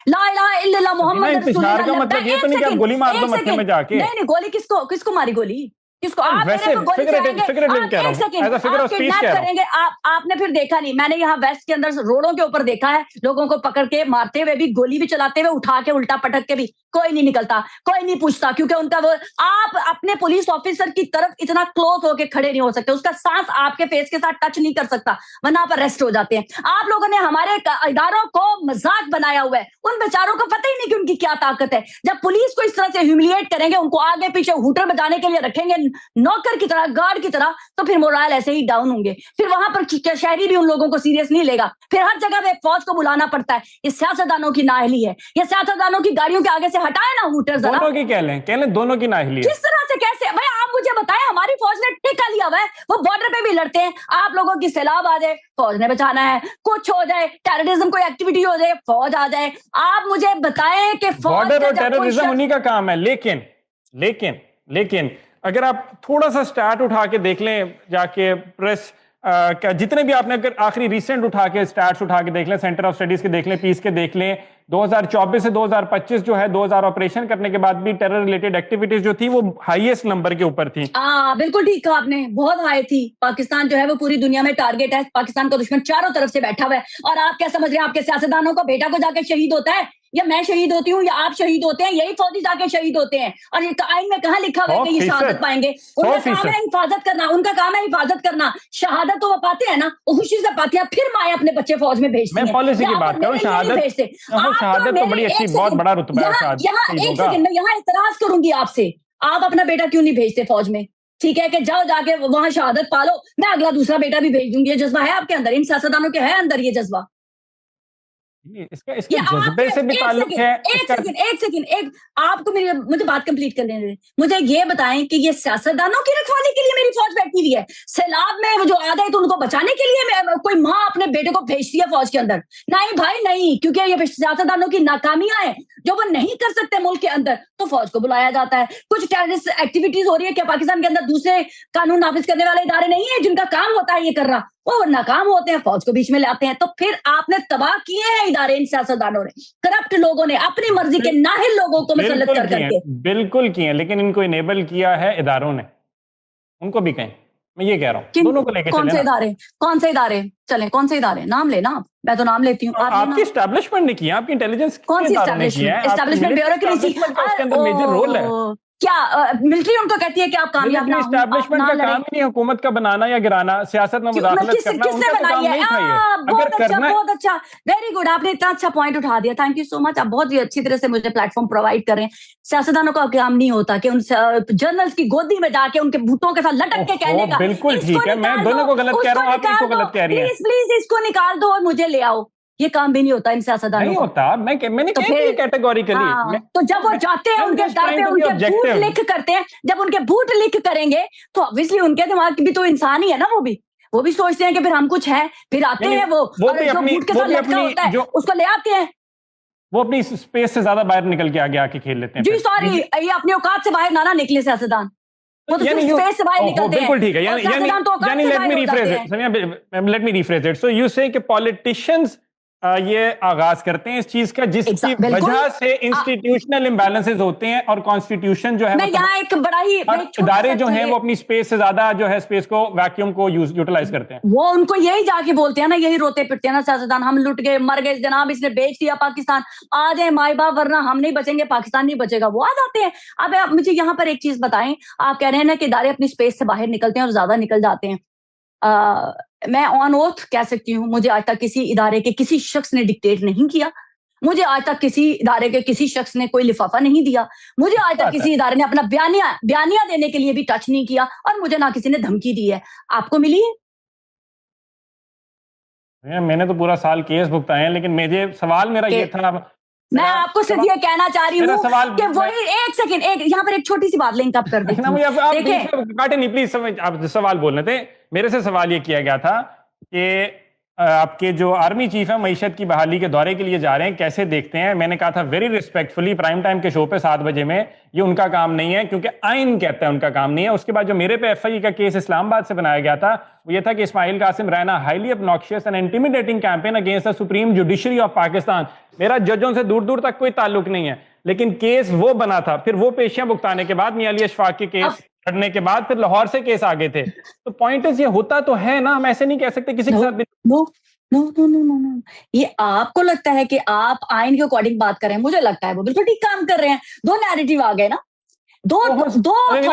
ला इलाहा इल्लल्लाह मुहम्मद रसूलुल्लाह का मतलब ये तो नहीं कि आप गोली मार दो मत्थे में जाके। नहीं, गोली किसको मारी? गोली किसको आप मेरे को गोली चलाएंगे, आप एक सेकंड आप किडनैप करेंगे, आपने फिर देखा नहीं, मैंने यहाँ वेस्ट के अंदर रोडों के ऊपर देखा है लोगों को पकड़ के मारते हुए भी, गोली भी चलाते हुए, उठा के उल्टा पटक के भी, कोई नहीं निकलता, कोई नहीं पूछता, क्योंकि उनका वो, आप अपने पुलिस ऑफिसर की तरफ इतना क्लोज होके खड़े नहीं हो सकते, उसका सांस आपके फेस के साथ टच नहीं कर सकता, वरना आप अरेस्ट हो जाते हैं। आप लोगों ने हमारे इदारों को मजाक बनाया हुआ है, उन बेचारों को पता ही नहीं कि उनकी क्या ताकत है। जब पुलिस को इस तरह से ह्यूमिलिएट करेंगे, उनको आगे पीछे हुटर बजाने के लिए रखेंगे नौकर की तरह, गार्ड की तरह, तो फिर मोरल ऐसे ही डाउन होंगे, फिर वहां पर शहरी भी उन लोगों को सीरियस नहीं लेगा, फिर हर जगह पे फौज को बुलाना पड़ता है। ये सियासतदानों की नाअहली है, ये सियासतदानों की गाड़ियों के आगे से हटाए ना हुटर जरा। दोनों की कह लें दोनों की नाअहली है। किस तरह से, कैसे भाई आप मुझे बताएं, हमारी फौज ने टिका लिया हुआ है, वो बॉर्डर पे भी लड़ते हैं, आप लोगों की सैलाब आ जाए फौज ने बचाना है, कुछ हो जाए, टेररिज्म कोई एक्टिविटी हो जाए फौज आ जाए, आप मुझे बताएं कि बॉर्डर और टेररिज्म उन्हीं का काम है। लेकिन अगर आप थोड़ा सा स्टार्ट उठा के देख लें, जाके प्रेस क्या जितने भी आपने अगर आखिरी रिसेंट उठा के स्टैट्स उठा के देख लें, सेंटर ऑफ स्टडीज के देख लें, पीस के देख लें, 2024 से 2025 जो है 2000 ऑपरेशन करने के बाद भी टेरर रिलेटेड एक्टिविटीज जो थी वो हाईएस्ट नंबर के ऊपर थी। बिल्कुल ठीक कहा आपने, बहुत हाई थी। पाकिस्तान जो है वो पूरी दुनिया में टारगेट है, पाकिस्तान का दुश्मन चारों तरफ से बैठा हुआ है। और आप क्या समझ रहे हैं आपके सियासतदानों का बेटा को जाके शहीद होता है, या मैं शहीद होती हूँ, या आप शहीद होते हैं? यही फौजी जाके शहीद होते हैं। और ये आइन में कहाँ लिखा हुआ है कि ये शहादत पाएंगे? उनका काम है हिफाजत करना, उनका काम है हिफाजत करना। शहादत तो वो पाते हैं ना, वो खुशी से पाते हैं, फिर माए अपने बच्चे फौज में भेजते हैं। मैं पॉलिसी की बात करूं, शहादत तो बड़ी अच्छी, बहुत बड़ा रुतबा है। यहाँ एक सेकंड में यहाँ इतराज करूंगी आपसे, आप अपना बेटा क्यों नहीं भेजते फौज में? ठीक है कि जाओ जाके वहां शहादत पालो, मैं अगला दूसरा बेटा भी भेज दूंगी। ये जज्बा है आपके अंदर, इन सियासतदानों के है अंदर ये जज्बा? इसका जज्बे से भी ताल्लुक है। एक सेकंड, आपको मुझे बात कंप्लीट करने दें। मुझे ये बताएं कि ये सियासतदानों की रखवाली के लिए मेरी फौज बैठी हुई है? सैलाब में वो जो आ गए तो उनको बचाने के लिए कोई माँ अपने बेटे को भेजती है फौज के अंदर? नहीं भाई नहीं, क्योंकि ये सियासतदानों की नाकामियां हैं जो वो नहीं कर सकते मुल्क के अंदर, तो फौज को बुलाया जाता है। कुछ टेररिस्ट एक्टिविटीज हो रही है, क्या पाकिस्तान के अंदर दूसरे कानून नाफिज करने वाले इदारे नहीं है जिनका काम होता है ये कर रहा? वो नाकाम होते हैं, फौज को बीच में लाते हैं। तो फिर आपने तबाह किए हैं इदारे, इन सियासतदानों ने, करप्ट लोगों ने, अपनी मर्जी के नाहिल लोगों को मुसल्लत कर करके। बिल्कुल किए, लेकिन इनको इनेबल किया है इदारों ने, उनको भी कहें। मैं ये कह रहा हूँ दोनों को लेकर कौन से इदारे चले, कौन से इदारे? नाम लेना, मैं तो नाम लेती हूँ। आपकी एस्टैब्लिशमेंट ने किया, आपकी इंटेलिजेंस कौन सी एस्टैब्लिशमेंट? ब्यूरोक्रेसी उसके अंदर मेजर रोल है। क्या मिलिट्री उनको कहती है कि आप कामयाब ना हो? एस्टैब्लिशमेंट का काम ही नहीं हुकूमत का बनाना या गिराना, सियासत में मुदाखलत करना, उनका तो काम नहीं था ये। बहुत अच्छा, वेरी गुड, आपने इतना अच्छा पॉइंट उठा दिया, थैंक यू सो मच। आप बहुत ही अच्छी तरह से मुझे प्लेटफॉर्म प्रोवाइड कर रहे हैं। सियासतदानों का काम नहीं होता कि उन जर्नल्स की गोदी में जाके उनके भूतों के साथ लटक के कहने का बिल्कुल ठीक है, मैं दोनों को गलत कह रहा हूँ, आप इनको गलत कह रही हैं। प्लीज इसको निकाल दो और मुझे ले आओ, ये काम भी नहीं होता इन सियासतदानों नहीं होता। मैंने तो कैटेगोरिकली तो जब वो जाते हैं उनके दर पे, उनके बूट लिख करते हैं, जब उनके बूट लिख करेंगे तो ऑब्वियसली उनके दिमाग भी तो इंसान ही है ना, वो भी सोचते हैं कि फिर हम कुछ है, फिर आते हैं वो भी जो बूट के साथ लटका होता है उसको ले आते हैं। वो अपनी स्पेस से ज्यादा बाहर निकल के आगे खेल लेते हैं। जी सॉरी, ये अपनी औकात से बाहर ना निकले सियासतदान, वो तो स्पेस से बाहर निकलते हैं। बिल्कुल ठीक है, यानी let me rephrase it. So you से कि पॉलिटिशियंस ये आगाज करते हैं इस चीज का, जिसकी वजह से इंस्टीट्यूशनल इम्बैलेंसेस होते हैं और कॉन्स्टिट्यूशन जो है यहाँ एक बड़ा ही इदारे जो हैं वो अपनी स्पेस से ज्यादा जो है स्पेस को, वैक्यूम को यूटिलाइज करते हैं। वो उनको यही जाके बोलते हैं ना, यही रोते पिटते हैं ना सियासतदान, हम लुट गए, मर गए जनाब, इसने बेच दिया पाकिस्तान, आ जाए माई बाप, वरना हम नहीं बचेंगे, पाकिस्तान नहीं बचेगा। वो आ जाते हैं। अब आप मुझे यहाँ पर एक चीज बताएं, आप कह रहे हैं ना कि इदारे अपनी स्पेस से बाहर निकलते हैं और ज्यादा निकल जाते हैं। मैं ऑन ओथ कह सकती हूँ, मुझे आज तक किसी इदारे के किसी शख्स ने डिक्टेट नहीं किया, मुझे आज तक किसी इदारे के किसी शख्स ने कोई लिफाफा नहीं दिया, मुझे आज तक किसी इदारे ने अपना बयानिया देने के लिए भी टच नहीं किया, और मुझे ना किसी ने धमकी दी है। आपको मिली है? मैंने तो पूरा साल केस भुगताए हैं, लेकिन मेरा ये था, मैं आपको सिर्फ ये कहना चाह रही हूँ कि वही एक सेकंड, यहाँ पर एक छोटी सी बात लिंक अप कर देती हूँ। काटे नहीं प्लीज, आप सवाल बोलने थे। मेरे से सवाल ये किया गया था कि आपके जो आर्मी चीफ है मईशत की बहाली के दौरे के लिए जा रहे हैं, कैसे देखते हैं? मैंने कहा था वेरी रिस्पेक्टफुली, प्राइम टाइम के शो पे 7 बजे में, ये उनका काम नहीं है, क्योंकि आइन कहता है उनका काम नहीं है। उसके बाद जो मेरे पे एफआई का केस इस्लामाबाद से बनाया गया था वो ये था कि Ismail Qasim Raina highly obnoxious and intimidating campaign against the supreme judiciary of Pakistan. मेरा जजों से दूर दूर तक कोई ताल्लुक नहीं है, लेकिन केस वो बना था। फिर वो पेशियां भुगताने के बाद मियां अली अशफाक के केस लड़ने के बाद फिर लाहौर से केस आ गए थे। तो पॉइंट इज ये होता तो है ना, हम ऐसे नहीं कह सकते किसी के साथ भी। No no no no no no, ये आपको लगता है कि आप आइन के अकॉर्डिंग बात कर रहे हैं, मुझे लगता है वो बिल्कुल ठीक काम कर रहे हैं। दो नैरेटिव आ गए ना, दो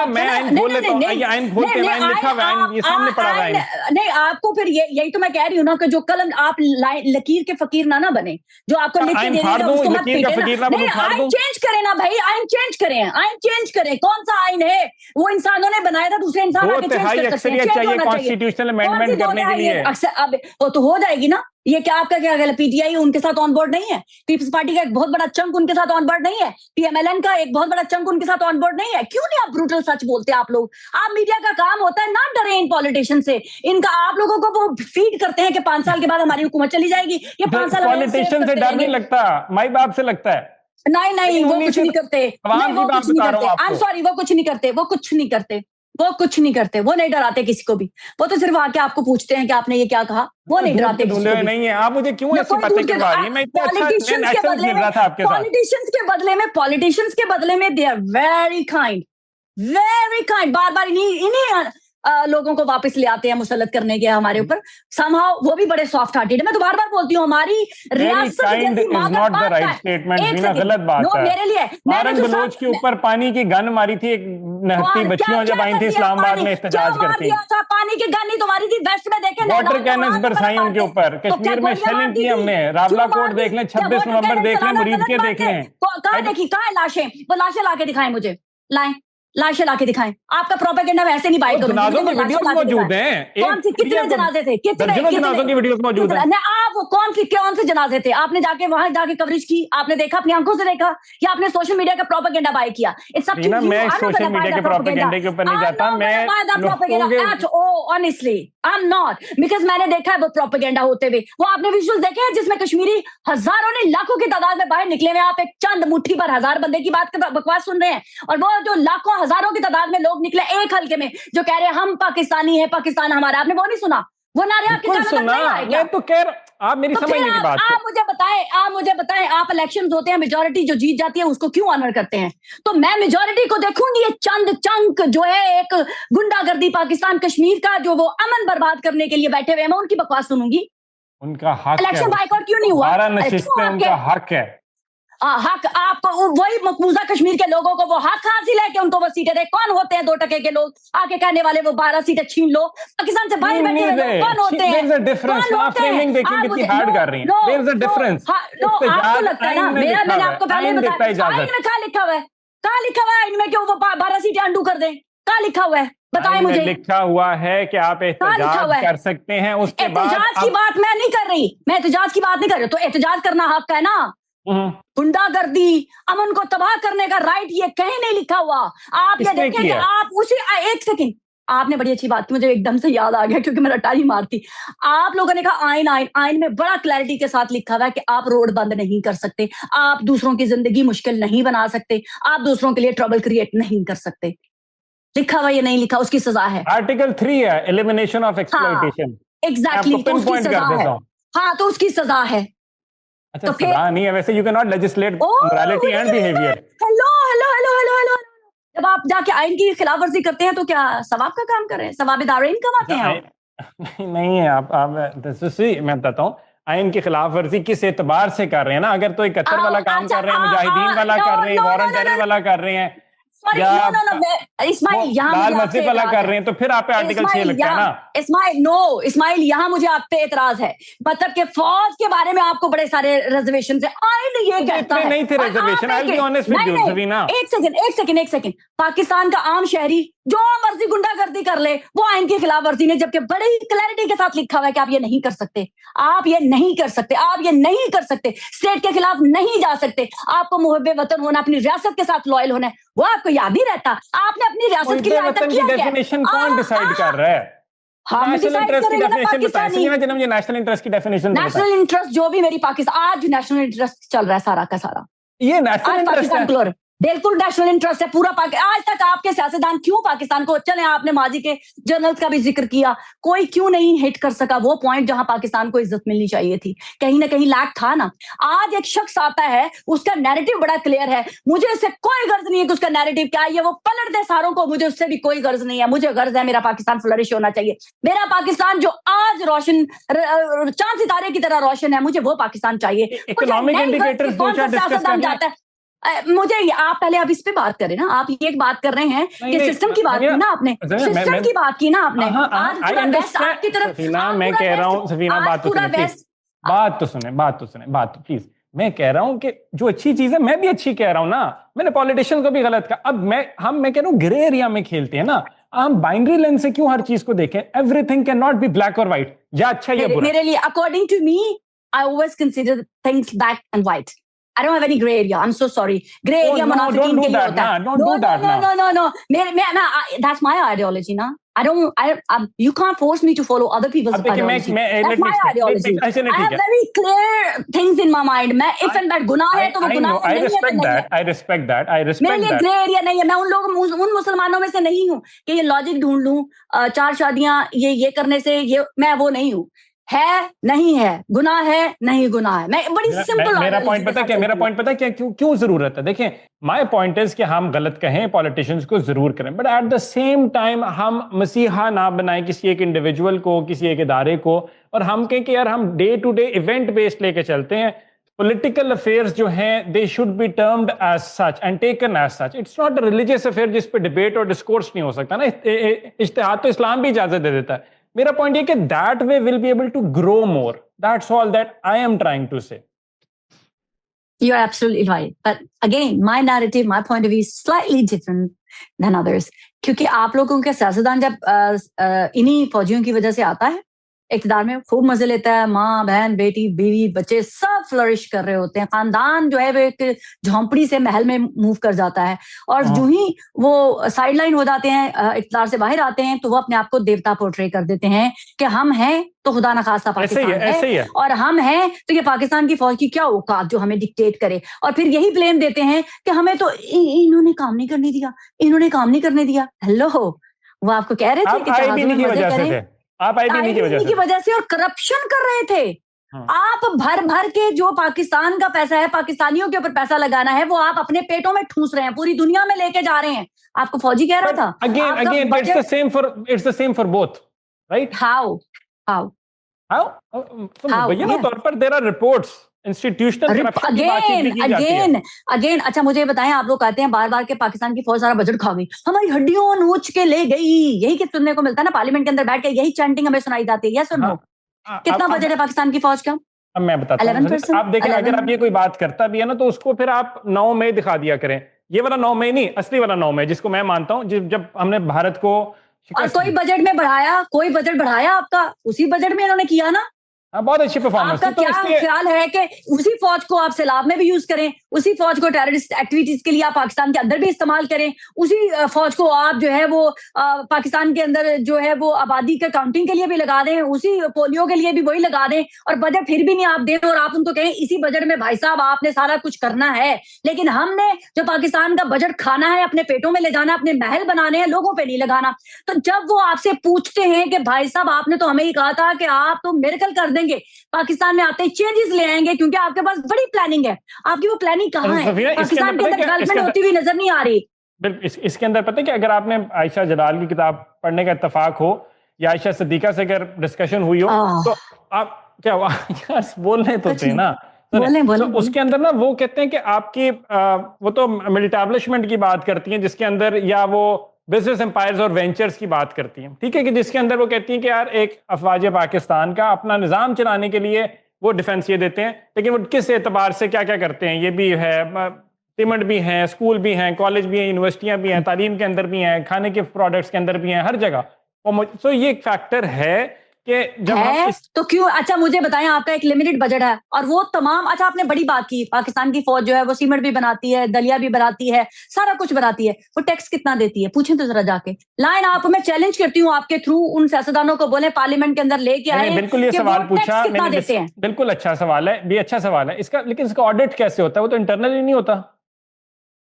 मैं आइन खोल लेता हूँ, ये आइन खोल के आइन लिखा हुआ है, ये सामने पड़ा हुआ है। नहीं, आपको फिर यही तो मैं कह रही हूँ ना कि जो कलम आप लकीर के फकीर ना बने, जो आपको लिख के दे देगा उसको मत पीटे ना। नहीं, आइन चेंज करें ना भाई, आइन चेंज करें, आइन चेंज करें। कौन सा आइन है? वो इंसानों ने बनाया था, दूसरे इंसान आके चेंज कर सकते हैं। चाहिए कॉन्स्टिट्यूशनल अमेंडमेंट करने के लिए। अब वो तो हो जाएगी ना। ये क्या आपका क्या कहला, पीटीआई उनके साथ ऑन बोर्ड नहीं है? पीपल्स पार्टी का एक बहुत बड़ा चंक उनके साथ ऑन बोर्ड नहीं है? पीएमएलएन का एक बहुत बड़ा चंक उनके साथ ऑन बोर्ड नहीं है? क्यों नहीं आप ब्रूटल सच बोलते? आप लोग, आप मीडिया का काम होता है ना डरे इन पॉलिटिशियन से। इनका आप लोगों को वो फीड करते हैं कि 5 साल के बाद हमारी हुकूमत चली जाएगी, ये 5 साल पॉलिटिशियन से डर नहीं लगता, माई बाप से लगता है। नहीं, वो कुछ नहीं करते, वो कुछ नहीं करते। आई एम सॉरी, वो कुछ नहीं करते, वो कुछ नहीं करते, वो कुछ नहीं करते, वो नहीं डराते किसी को भी। वो तो सिर्फ आके आपको पूछते हैं कि आपने ये क्या कहा, वो नहीं डराते किसी को भी। नहीं है, आप मुझे क्यों ऐसी बातें करवा रही हैं? मैं इतना अच्छा नेचुरल मिल रहा था आपके साथ। पॉलिटिशियंस के बदले में दे आर वेरी काइंड, बार-बार इन्हीं लोगों को वापस ले आते हैं मुसल्लत करने के हमारे ऊपर। समहाउ वो भी बड़े सॉफ्ट हार्टेड है। मैं तो बार-बार बोलती हूँ, हमारी रियासत जैसी गलत बात है। मेरे लिए मारन बलोच के ऊपर पानी की गन मारी थी एक नहती बच्चियों जब आई थी इस्लामाबाद में एहतजाज करती। पानी की गन नहीं तुम्हारी थी, वेस्ट में देखे वाटर कैनन्स बरसाई उनके ऊपर। कश्मीर में शेलिंग की हमने। रावला कोट देख लें, 26 नवंबर देख लें, मुरीद के देख लें। कहाँ देखी, कहाँ है लाशें? वो लाशें लाके दिखाएं मुझे, लाशें लाके दिखाएं। आपका प्रोपेगेंडा वैसे नहीं बाइट करूंगी। जनाजों की वीडियोस मौजूद हैं। कौन सी, कितने जनाजे थे? कितने जनाजों की वीडियोस मौजूद हैं। आप वो कौन से जनाजे थे? आपने जाके वहां जाके कवरेज की? आपने देखा, अपनी आंखों से देखा, या आपने सोशल मीडिया का प्रोपेगेंडा बाय किया? It's up to you. मैं सोशल मीडिया के प्रोपेगेंडे के ऊपर नहीं जाता। मैं honestly I am not, because मैंने देखा है वो प्रोपेगेंडा होते हुए। वो आपने विजुअल देखे हैं जिसमें कश्मीरी हजारों ने, लाखों की तादाद में बाहर निकले हुए। आप एक चंद मुट्ठी भर हजार बंदे की बात बकवास सुन रहे हैं, और वो जो लाखों हजारों की तादाद में लोग निकले एक हल्के में जो कह रहे हैं हम पाकिस्तानी है, पाकिस्तान हमारा। आपने वो नहीं सुना? वो नारे आपके कानों तक नहीं आए क्या? मैं तो कह रहा, आप मेरी समझने की बात। आप मुझे बताएं, आप इलेक्शंस होते हैं, मेजॉरिटी जो जीत जाती है उसको क्यों ऑनर करते हैं? तो मैं मेजॉरिटी को देखूंगी, ये चंद चंक जो है एक गुंडागर्दी पाकिस्तान कश्मीर का, जो वो अमन बर्बाद करने के लिए बैठे हुए हैं, मैं उनकी बकवास सुनूंगी? उनका हक है। इलेक्शन बाइकआउट क्यों नहीं हुआ? उनका हक है। हक आपको, वही मकबूजा कश्मीर के लोगों को वो हक हासिल है कि उनको वो सीटें दे। कौन होते हैं 2 टके के लोग आके कहने वाले वो 12 सीटें छीन लो? पाकिस्तान से बाहर बैठे हुए लोग कौन होते हैं? आपको लगता है ना, मैंने आपको पहले बताया, आइन में कहाँ लिखा हुआ है? कहाँ लिखा हुआ है आइन में कि वो 12 सीटें अंडू कर दें? कहाँ लिखा हुआ है? बताएं मुझे। लिखा हुआ है कि आप एहतजाज कर सकते हैं। उसके बाद एहतजाज की बात मैं नहीं कर रही, मैं एहतजाज की बात नहीं कर रही। तो एहतजाज करना हक है ना। गुंडागर्दी, अमन को तबाह करने का राइट ये कहीं नहीं लिखा हुआ। आप ये देखें कि आप उसी, एक सेकंड, आपने बड़ी अच्छी बात की, मुझे एकदम से याद आ गया क्योंकि मैं रटाई मारती। आप लोगों ने कहा आइन में बड़ा क्लैरिटी के साथ लिखा हुआ है कि आप रोड बंद नहीं कर सकते, आप दूसरों की जिंदगी मुश्किल नहीं बना सकते, आप दूसरों के लिए ट्रबल क्रिएट नहीं कर सकते। लिखा हुआ ये नहीं लिखा, उसकी सजा है। आर्टिकल 3 है, एलिमिनेशन ऑफ एक्सप्लॉयटेशन। एग्जैक्टली, तो उसकी सजा है। हाँ, तो उसकी सजा है। अच्छा, तो सजा नहीं है वैसे। You can not legislate morality and behaviour. Hello, जब आप जाके आइन की खिलाफ वर्जी करते हैं तो क्या सवाब का काम कर रहे हैं? सवाब दारीन कमाते हैं? नहीं है। आप मैं बताता हूँ, आइन की खिलाफ वर्जी किस एतबार से कर रहे हैं ना। अगर तो 71 वाला काम कर रहे हैं, मुजाहिदीन वाला कर रहे हैं, वॉर ऑन टेरर वाला कर रहे हैं, इस्माइल लाल मस्जिद वाला कर रहे हैं, तो फिर आप पे आर्टिकल 6 लगता है ना। इस्माइल यहाँ मुझे आप पे एतराज है। मतलब कि फौज के बारे में आपको बड़े सारे रिजर्वेशन है। आइन ये कहता है नहीं थे reservation. I will be honest with you Savina. एक सेकंड। पाकिस्तान का आम शहरी जो मर्जी गुंडागर्दी कर ले, वो आइन की खिलाफ वर्जी नहीं, जबकि बड़ी क्लैरिटी के साथ लिखा हुआ है कि आप ये नहीं कर सकते, आप ये नहीं कर सकते, आप ये नहीं कर सकते, स्टेट के खिलाफ नहीं जा सकते, आपको मुहब्बे वतन होना, अपनी रियासत के साथ लॉयल होना है। वो आपको याद ही रहता। आपने अपनी रियासत के लिए आज तक किया क्या? डेफिनेशन कौन डिसाइड कर रहा है? नेशनल इंटरेस्ट की डेफिनेशन बताइए। मुझे नेशनल इंटरेस्ट की डेफिनेशन, नेशनल इंटरेस्ट जो भी मेरी पाकिस्तान, आज नेशनल इंटरेस्ट चल रहा है सारा का सारा, ये नेशनल इंटरेस्ट है। बिल्कुल नेशनल इंटरेस्ट है पूरा आज तक आपके सियासतदान क्यों पाकिस्तान को, चले आपने माजी के जर्नल्स का भी जिक्र किया, कोई क्यों नहीं हिट कर सका वो पॉइंट जहां पाकिस्तान को इज्जत मिलनी चाहिए थी? कहीं ना कहीं लैक था ना। आज एक शख्स आता है, उसका नैरेटिव बड़ा क्लियर है, मुझे इससे कोई गर्ज नहीं है कि उसका नैरेटिव क्या है, वो पलट दे सारों को, मुझे उससे भी कोई गर्ज नहीं है। मुझे गर्ज है मेरा पाकिस्तान फ्लरिश होना चाहिए, मेरा पाकिस्तान जो आज रोशन चांद सितारे की तरह रोशन है, मुझे वो पाकिस्तान चाहिए। इकोनॉमिक इंडिकेटर्स दो चार डिस्कस करना है। मुझे आप पहले अब इस पे बात करें ना, आप ये एक बात कर रहे हैं कि सिस्टम की बात की ना आपने, सिस्टम की बात की ना आपने। आज पूरा वेस्ट आपकी तरफ, मैं कह रहा हूँ सफीना, बात तो सुने प्लीज। मैं कह रहा हूँ कि जो अच्छी चीज है मैं भी अच्छी कह रहा हूँ ना, मैंने पॉलिटिशियन को भी गलत कहा। अब मैं कह रहा हूँ ग्रे एरिया में खेलते हैं ना, हम बाइनरी लेंस से क्यों हर चीज को देखें? Everything can not be black और व्हाइट, या अच्छा या बुरा। मेरे लिए according to me I always consider things black and white. I don't have any gray area. I'm so sorry. Gray area don't do that now. Don't do that now. No. That's my ideology now. You can't force me to follow other people's ideology. That's my ideology. I have very clear things in my mind. मैं if and that गुनाह है तो वो गुनाह नहीं है। I respect that. मेरे लिए ग्रे एरिया नहीं है। मैं उन मुसलमानों में से नहीं हूँ कि ये लॉजिक ढूंढ लूं, 4 शादियां ये करने से ये, मैं वो नहीं हूँ। है नहीं है, गुनाह है नहीं गुनाह है। मैं बड़ी सिंपल मेरा पॉइंट पता है क्या, क्यों जरूरत है? देखें, माय पॉइंट इज कि हम गलत कहें, पॉलिटिशियंस को जरूर करें, but at the same time हम मसीहा ना बनाएं किसी एक इंडिविजुअल को, किसी एक इदारे को, और हम कहें कि यार हम day to day event based लेके चलते हैं। पॉलिटिकल अफेयर्स जो हैं they should be termed as such and taken as such. It's not a religious affair जिस पे डिबेट और डिस्कोर्स नहीं हो सकता ना। इज्तिहाद तो इस्लाम भी इजाजत दे देता है। मेरा पॉइंट ये कि that way we'll be able to grow more. That's all that I am trying to say. You're absolutely right. But again, my narrative, my point of view is slightly different than others. क्योंकि आप लोगों के सियासतदान जब इन्हीं फौजियों की वजह से आता है इक़्तिदार में, खूब मजे लेता है, माँ बहन बेटी बीवी बच्चे सब फ्लरिश कर रहे होते हैं, खानदान जो है वो एक झोंपड़ी से महल में मूव कर जाता है, और जो ही वो साइडलाइन हो जाते हैं, इक़्तिदार से बाहर आते हैं, तो वो अपने आप को देवता पोर्ट्रे कर देते हैं कि हम हैं तो खुदा न खास्ता पाकिस्तान है, और हम हैं तो ये पाकिस्तान की फौज की क्या औकात जो हमें डिक्टेट करे, और फिर यही ब्लेम देते हैं कि हमें तो इन्होंने काम नहीं करने दिया, इन्होंने काम नहीं करने दिया। हेलो, वो आपको कह रहे थे कि आप आईबीएन की वजह से और करप्शन कर रहे थे। आप भर के जो पाकिस्तान का पैसा है, पाकिस्तानियों के ऊपर पैसा लगाना है, वो आप अपने पेटों में ठूस रहे हैं, पूरी दुनिया में लेके जा रहे हैं। आपको फौजी कह रहा था again it's the same for both, right? How भैया तौर पर there are reports institutional corruption की बातचीत भी की जाती है। अगेन अच्छा मुझे बताएं, आप लोग कहते हैं बार-बार के पाकिस्तान की फौज सारा बजट खा गई, हमारी हड्डियों नोच के ले गई, यही कि सुनने को मिलता है ना, पार्लियामेंट के अंदर बैठ के यही चैंटिंग हमें सुनाई जाती है। यस और नो? कितना बजट है पाकिस्तान की फौज का? अब मैं बताता हूं, आप देखें, अगर आप ये कोई बात करता भी है ना, तो उसको फिर आप 9 मई दिखा दिया करें। ये वाला 9 मई नहीं, असली वाला 9 मई जिसको मैं मानता हूं, जब हमने भारत को और कोई बजट में बढ़ाया, कोई बजट बढ़ाया आपका, उसी बजट में इन्होंने किया ना। बहुत अच्छी परफॉर्मेंस। आपका क्या ख्याल है कि उसी फौज को आप सैलाब में भी यूज करें, उसी फौज को टेररिस्ट एक्टिविटीज के लिए आप पाकिस्तान के अंदर भी इस्तेमाल करें, उसी फौज को आप जो है वो पाकिस्तान के अंदर जो है वो आबादी के काउंटिंग के लिए भी लगा दें, उसी पोलियो के लिए भी वही लगा दें, और बजट फिर भी नहीं आप दें, और आप उनको कहें इसी बजट में भाई साहब आपने सारा कुछ करना है। लेकिन हमने जो पाकिस्तान का बजट खाना है, अपने पेटों में ले जाना, अपने महल बनाने हैं, लोगों पे नहीं लगाना। तो जब वो आपसे पूछते हैं कि भाई साहब आपने तो हमें ही कहा था कि आप तो मिरेकल कर देंगे, पाकिस्तान में आते ही चेंजेस ले आएंगे, क्योंकि आपके पास बड़ी प्लानिंग है, आपकी वो प्लानिंग कहाँ है? पाकिस्तान के अंदर डेवलपमेंट होती हुई नजर नहीं आ रही। इसके अंदर पता है कि अगर आपने आयशा जलाल की किताब पढ़ने का इत्तेफाक हो, या आयशा सिद्दीका से अगर डिस्कशन हुई हो, तो आप क्या यार बोलने तो थे ना, बोले। उसके अंदर ना वो कहते हैं कि आपकी वो तो मिलिटेबलिशमेंट की बात करती हैं, जिसके अंदर या वो बिजनेस एम्पायर्स और वेंचर्स की बात करती हैं, ठीक है, कि जिसके अंदर वो कहती हैं कि यार एक अफवाज पाकिस्तान का अपना निज़ाम चलाने के लिए वो डिफेंस ये देते हैं, लेकिन वो किस एतबार से क्या क्या करते हैं, ये भी है, सीमेंट भी हैं, स्कूल भी हैं, कॉलेज भी हैं, यूनिवर्सिटियां भी हैं, तालीम के अंदर भी हैं, खाने के प्रोडक्ट्स के अंदर भी हैं, हर जगह। तो ये एक फैक्टर है कि जब है तो क्यों? अच्छा मुझे बताएं, आपका एक लिमिटेड बजट है और वो तमाम, अच्छा आपने बड़ी बात की, पाकिस्तान की फौज जो है वो सीमेंट भी बनाती है, दलिया भी बनाती है, सारा कुछ बनाती है, वो टैक्स कितना देती है? पूछें तो जरा जाके। लाइन आप, मैं चैलेंज करती हूँ आपके थ्रू उन सियासतदानों को, बोले पार्लियामेंट के अंदर लेके आए, बिल्कुल ये सवाल पूछा, कितना देते हैं? बिल्कुल अच्छा सवाल है, भी अच्छा सवाल है इसका, लेकिन इसका ऑडिट कैसे होता है? वो तो इंटरनली नहीं होता।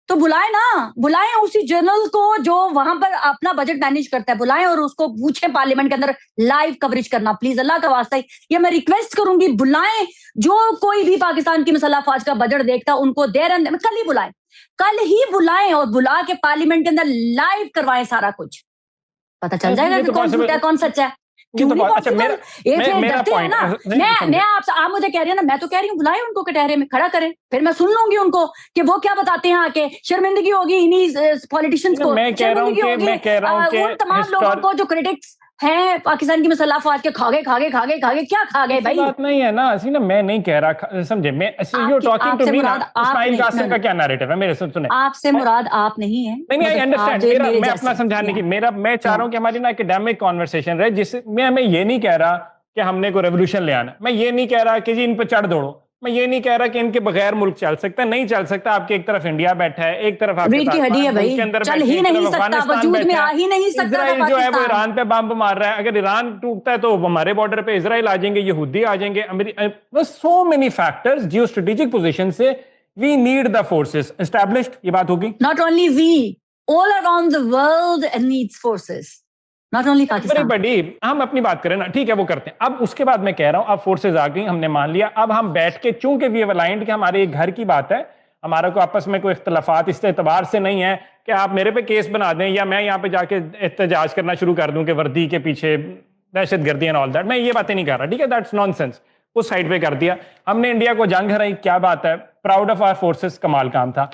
तो बुलाए ना, बुलाएं उसी जर्नल को जो वहां पर अपना बजट मैनेज करता है, बुलाएं और उसको पूछें पार्लियामेंट के अंदर लाइव कवरेज करना, प्लीज, अल्लाह का वास्ता, ये मैं रिक्वेस्ट करूंगी, बुलाएं जो कोई भी पाकिस्तान की मुसल्लह अफवाज का बजट देखता उनको कल ही बुलाएं, कल ही बुलाएं और बुला के पार्लियामेंट के अंदर लाइव करवाएं सारा कुछ, पता चल जाएगा कि कौन झूठा है कौन सच्चा है। अच्छा, मेरा पॉइंट मैं आपसे, आप मुझे कह रही है ना, मैं तो कह रही हूँ बुलाए उनको कटहरे में खड़ा करें, फिर मैं सुन लूंगी उनको कि वो क्या बताते हैं आके। शर्मिंदगी होगी इन्हीं पॉलिटिशियंस को, शर्मिंदगी होगी उन तमाम लोगों को जो क्रिटिक्स हैं पाकिस्तान की मुसल्लह अफवाज के, खागे क्या खा गए भाई। बात नहीं है ना हसीना, मैं नहीं कह रहा, समझे, मैं यू टॉकिंग टू मी ना, इस्माइल कासिम का क्या नैरेटिव है मेरे सुने, आपसे मुराद आप नहीं है। नहीं, आई अंडरस्टैंड, मैं अपना समझाने की, मैं चाह रहा हूं कि हमारी ना एकेडमिक कॉन्वर्सेशन रहे, जिसमें मैं ये नहीं कह रहा कि हमने कोई रेवोल्यूशन ले आना, मैं ये नहीं कह रहा कि जी इन पर चढ़ दौड़ो, मैं ये नहीं कह रहा कि इनके बगैर मुल्क चल सकता है, नहीं चल सकता। आपके एक तरफ इंडिया बैठा है, एक तरफ आपके रीढ़ की हड्डी है भाई, चल ही नहीं सकता, वजूद में आ ही नहीं सकता। इजराइल जो है वो ईरान पे बम मार रहा है, अगर ईरान टूटता है तो हमारे बॉर्डर पे इजराइल आ जाएंगे, यहूदी आ जाएंगे, so many factors, geostrategic position से we need the forces established, ये बात होगी। Not only we, all around the world needs forces, not only Pakistan. बड़ी हम अपनी बात करें ना, ठीक है वो करते हैं। अब उसके बाद मैं कह रहा हूं, अब फोर्सेज आ गई, हमने मान लिया, अब हम बैठ के, चूंकि वी हैव अलाइंड कि हमारे एक घर की बात है, हमारा को आपस में कोई इख्तलाफात इस एतबार से नहीं है कि आप मेरे पे केस बना दें या मैं यहाँ पे जाके एहतजाज करना शुरू कर दूं कि वर्दी के पीछे दहशतगर्दी एंड ऑल दैट, मैं ये बातें नहीं कर रहा, ठीक है, दैट्स नॉनसेंस, उस साइड पे कर दिया हमने। इंडिया को जंग हराई, क्या बात है, प्राउड ऑफ आवर फोर्सेस, कमाल काम था।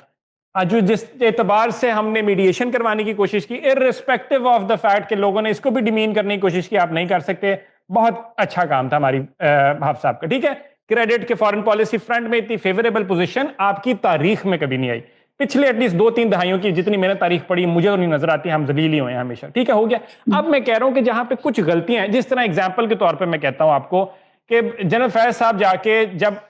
आज जिस एतबार से हमने मीडिएशन करवाने की कोशिश की, इररिस्पेक्टिव ऑफ द फैक्ट कि लोगों ने इसको भी डिमीन करने की कोशिश की, आप नहीं कर सकते, बहुत अच्छा काम था हमारी हाफ साहब का, ठीक है, क्रेडिट के फॉरेन पॉलिसी फ्रंट में इतनी फेवरेबल पोजीशन आपकी तारीख में कभी नहीं आई। पिछले एटलीस्ट 2-3 दहाइयों की जितनी मैंने तारीख पढ़ी, मुझे तो नहीं नजर आती, हम जलील ही हुए हमेशा, ठीक है, हो गया। अब मैं कह रहा हूं कि जहां पे कुछ गलतियां हैं, जिस तरह एग्जाम्पल के तौर पर मैं कहता हूं आपको कि जनरल फैज साहब जाके जब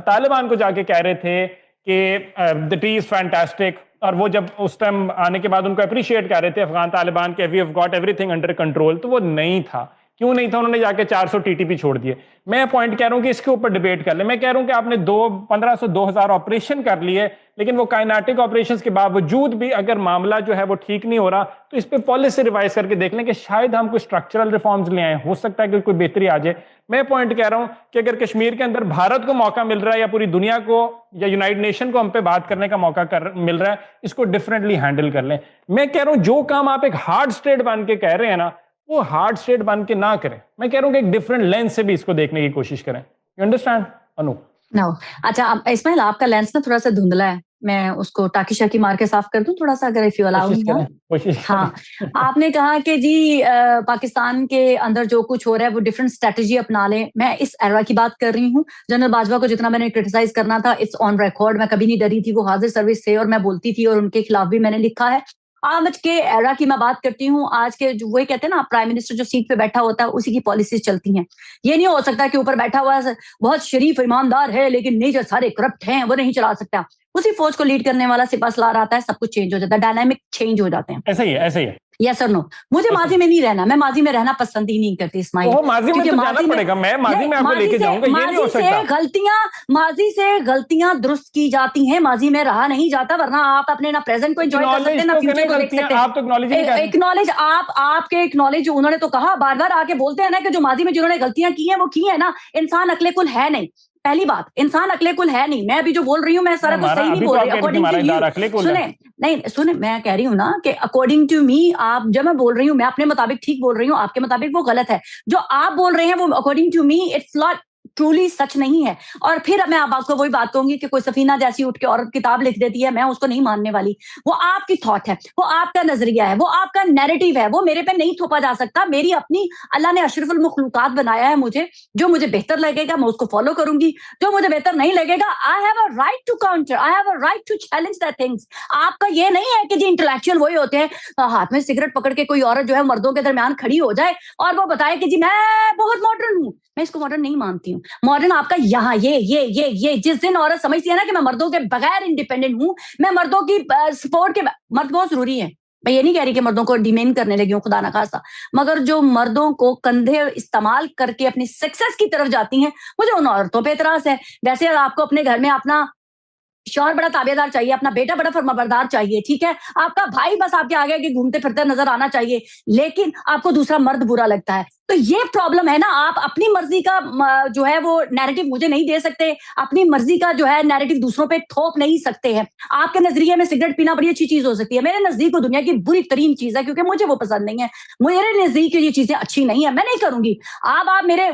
तालिबान को जाके कह रहे थे कि द ट्री इज फैंटास्टिक, और वो जब उस टाइम आने के बाद उनको अप्रिशिएट कर रहे थे अफगान तालिबान के, we have got everything under control, तो वो नहीं था। क्यों नहीं था? उन्होंने जाके 400 टीटीपी छोड़ दिए। मैं पॉइंट कह रहा हूं कि इसके ऊपर डिबेट कर ले। मैं कह रहा हूं कि आपने 1500 2000 ऑपरेशन कर लिए, लेकिन वो काइनेटिक ऑपरेशंस के बावजूद भी अगर मामला जो है वो ठीक नहीं हो रहा, तो इस पे पॉलिसी रिवाइज करके देख लें कि शायद हम कोई स्ट्रक्चरल रिफॉर्म्स ले आए, हो सकता है कि कोई बेहतरी आ जाए। मैं पॉइंट कह रहा हूं कि अगर कश्मीर के अंदर भारत को मौका मिल रहा है या पूरी दुनिया को या यूनाइटेड नेशन को हम पे बात करने का मौका मिल रहा है, इसको डिफरेंटली हैंडल कर लें। मैं कह रहा हूं जो काम आप एक हार्ड स्टेट बन के कह रहे हैं ना, वो हार्ड स्टेट बन के ना करें। मैं कह रहा हूं कि एक डिफरेंट लेंस से भी इसको देखने की कोशिश करें। You understand Anu? नो, अच्छा इस्माइल, आपका लेंस ना थोड़ा सा धुंधला है, मैं उसको टाकी शाकी मार के साफ कर दूं थोड़ा सा, अगर इफ यू अलाउ मी। हाँ, आपने कहा कि जी पाकिस्तान के अंदर जो कुछ हो रहा है वो डिफरेंट स्ट्रेटजी अपना लें। मैं इस एरा की बात कर रही हूँ। जनरल बाजवा को जितना मैंने क्रिटिसाइज करना था, इट्स ऑन रिकॉर्ड, मैं कभी नहीं डरी थी, वो हाजिर सर्विस थे और मैं बोलती थी और उनके खिलाफ भी मैंने लिखा है। आज के एरा की मैं बात करती हूँ, आज के जो वही कहते हैं ना, प्राइम मिनिस्टर जो सीट पे बैठा होता है उसी की पॉलिसीज चलती हैं। ये नहीं हो सकता कि ऊपर बैठा हुआ बहुत शरीफ ईमानदार है लेकिन नीचे सारे करप्ट हैं, वो नहीं चला सकता। उसी फौज को लीड करने वाला सिपह सलार आता है, सब कुछ चेंज हो जाता है, डायनामिक चेंज हो जाते हैं। ऐसा ही है, ऐसा ही है। यस और नो। मुझे माजी में नहीं रहना, मैं माजी में रहना पसंद ही नहीं करती इस्माइल। माजी में तो जाना पड़ेगा, मैं माजी में आपको लेके जाऊंगा, ये नहीं हो सकता। माजी से गलतियां दुरुस्त की जाती हैं, माजी में रहा नहीं जाता, वरना आप अपने ना प्रेजेंट को एंजॉय कर सकते हैं ना फ्यूचर को देख सकते हैं। आप तो एक्नॉलेज, आपके एक्नॉलेज, उन्होंने तो कहा, बार बार आके बोलते हैं ना कि जो माजी में जिन्होंने गलतियां की हैं वो की है ना। इंसान अकले कुल है नहीं, पहली बात, इंसान अकले कुल है नहीं। मैं अभी जो बोल रही हूँ मैं सारा कुछ सही नहीं बोल रही, अकॉर्डिंग टू यू। सुने मैं कह रही हूँ ना कि अकॉर्डिंग टू मी, आप जब मैं बोल रही हूँ मैं अपने मुताबिक ठीक बोल रही हूँ, आपके मुताबिक वो गलत है। जो आप बोल रहे हैं वो according to me it's not truly सच नहीं है। और फिर मैं आपको वही बात कहूंगी कि कोई सफीना जैसी उठ के औरत किताब लिख देती है, मैं उसको नहीं मानने वाली। वो आपकी थॉट है, वो आपका नजरिया है, वो आपका नैरेटिव है, वो मेरे पे नहीं थोपा जा सकता। मेरी अपनी, अल्लाह ने अशरफुल मखलूकात बनाया है मुझे, जो मुझे बेहतर लगेगा मैं उसको फॉलो करूंगी, जो मुझे बेहतर नहीं लगेगा I have a right to counter, I have a right to challenge that things. आपका ये नहीं है कि जी इंटेलेक्चुअल वही होते हैं, हाथ में सिगरेट पकड़ के कोई औरत जो है मर्दों के दरमियान खड़ी हो जाए और वो बताए कि जी मैं बहुत मॉडर्न हूँ। मैं इसको मॉडर्न नहीं मानती हूँ। मॉडर्न आपका यहाँ ये जिस दिन औरत समझती है ना कि मैं मर्दों के बगैर इंडिपेंडेंट हूँ, मैं मर्दों की सपोर्ट के, मर्द बहुत जरूरी है, मैं ये नहीं कह रही कि मर्दों को डिमेन करने लगी हूँ, खुदा ना खासा, मगर जो मर्दों को कंधे इस्तेमाल करके अपनी सक्सेस की तरफ जाती हैं, मुझे उन औरतों पे एतराज है। वैसे आपको अपने घर में अपना शौहर बड़ा ताबेदार चाहिए, अपना बेटा बड़ा फर्माबरदार चाहिए, ठीक है, आपका भाई बस आपके आगे आगे घूमते फिरते नजर आना चाहिए, लेकिन आपको दूसरा मर्द बुरा लगता है। तो ये प्रॉब्लम है ना, आप अपनी मर्जी का जो है वो नैरेटिव मुझे नहीं दे सकते, अपनी मर्जी का जो है नैरेटिव दूसरों पे थोप नहीं सकते हैं। आपके नजरिए में सिगरेट पीना बड़ी अच्छी चीज हो सकती है, मेरे नजदीक वो दुनिया की बुरी तरीन चीज है, क्योंकि मुझे वो पसंद नहीं है, मेरे नजदीक ये चीजें अच्छी नहीं है, मैं नहीं करूंगी। आप मेरे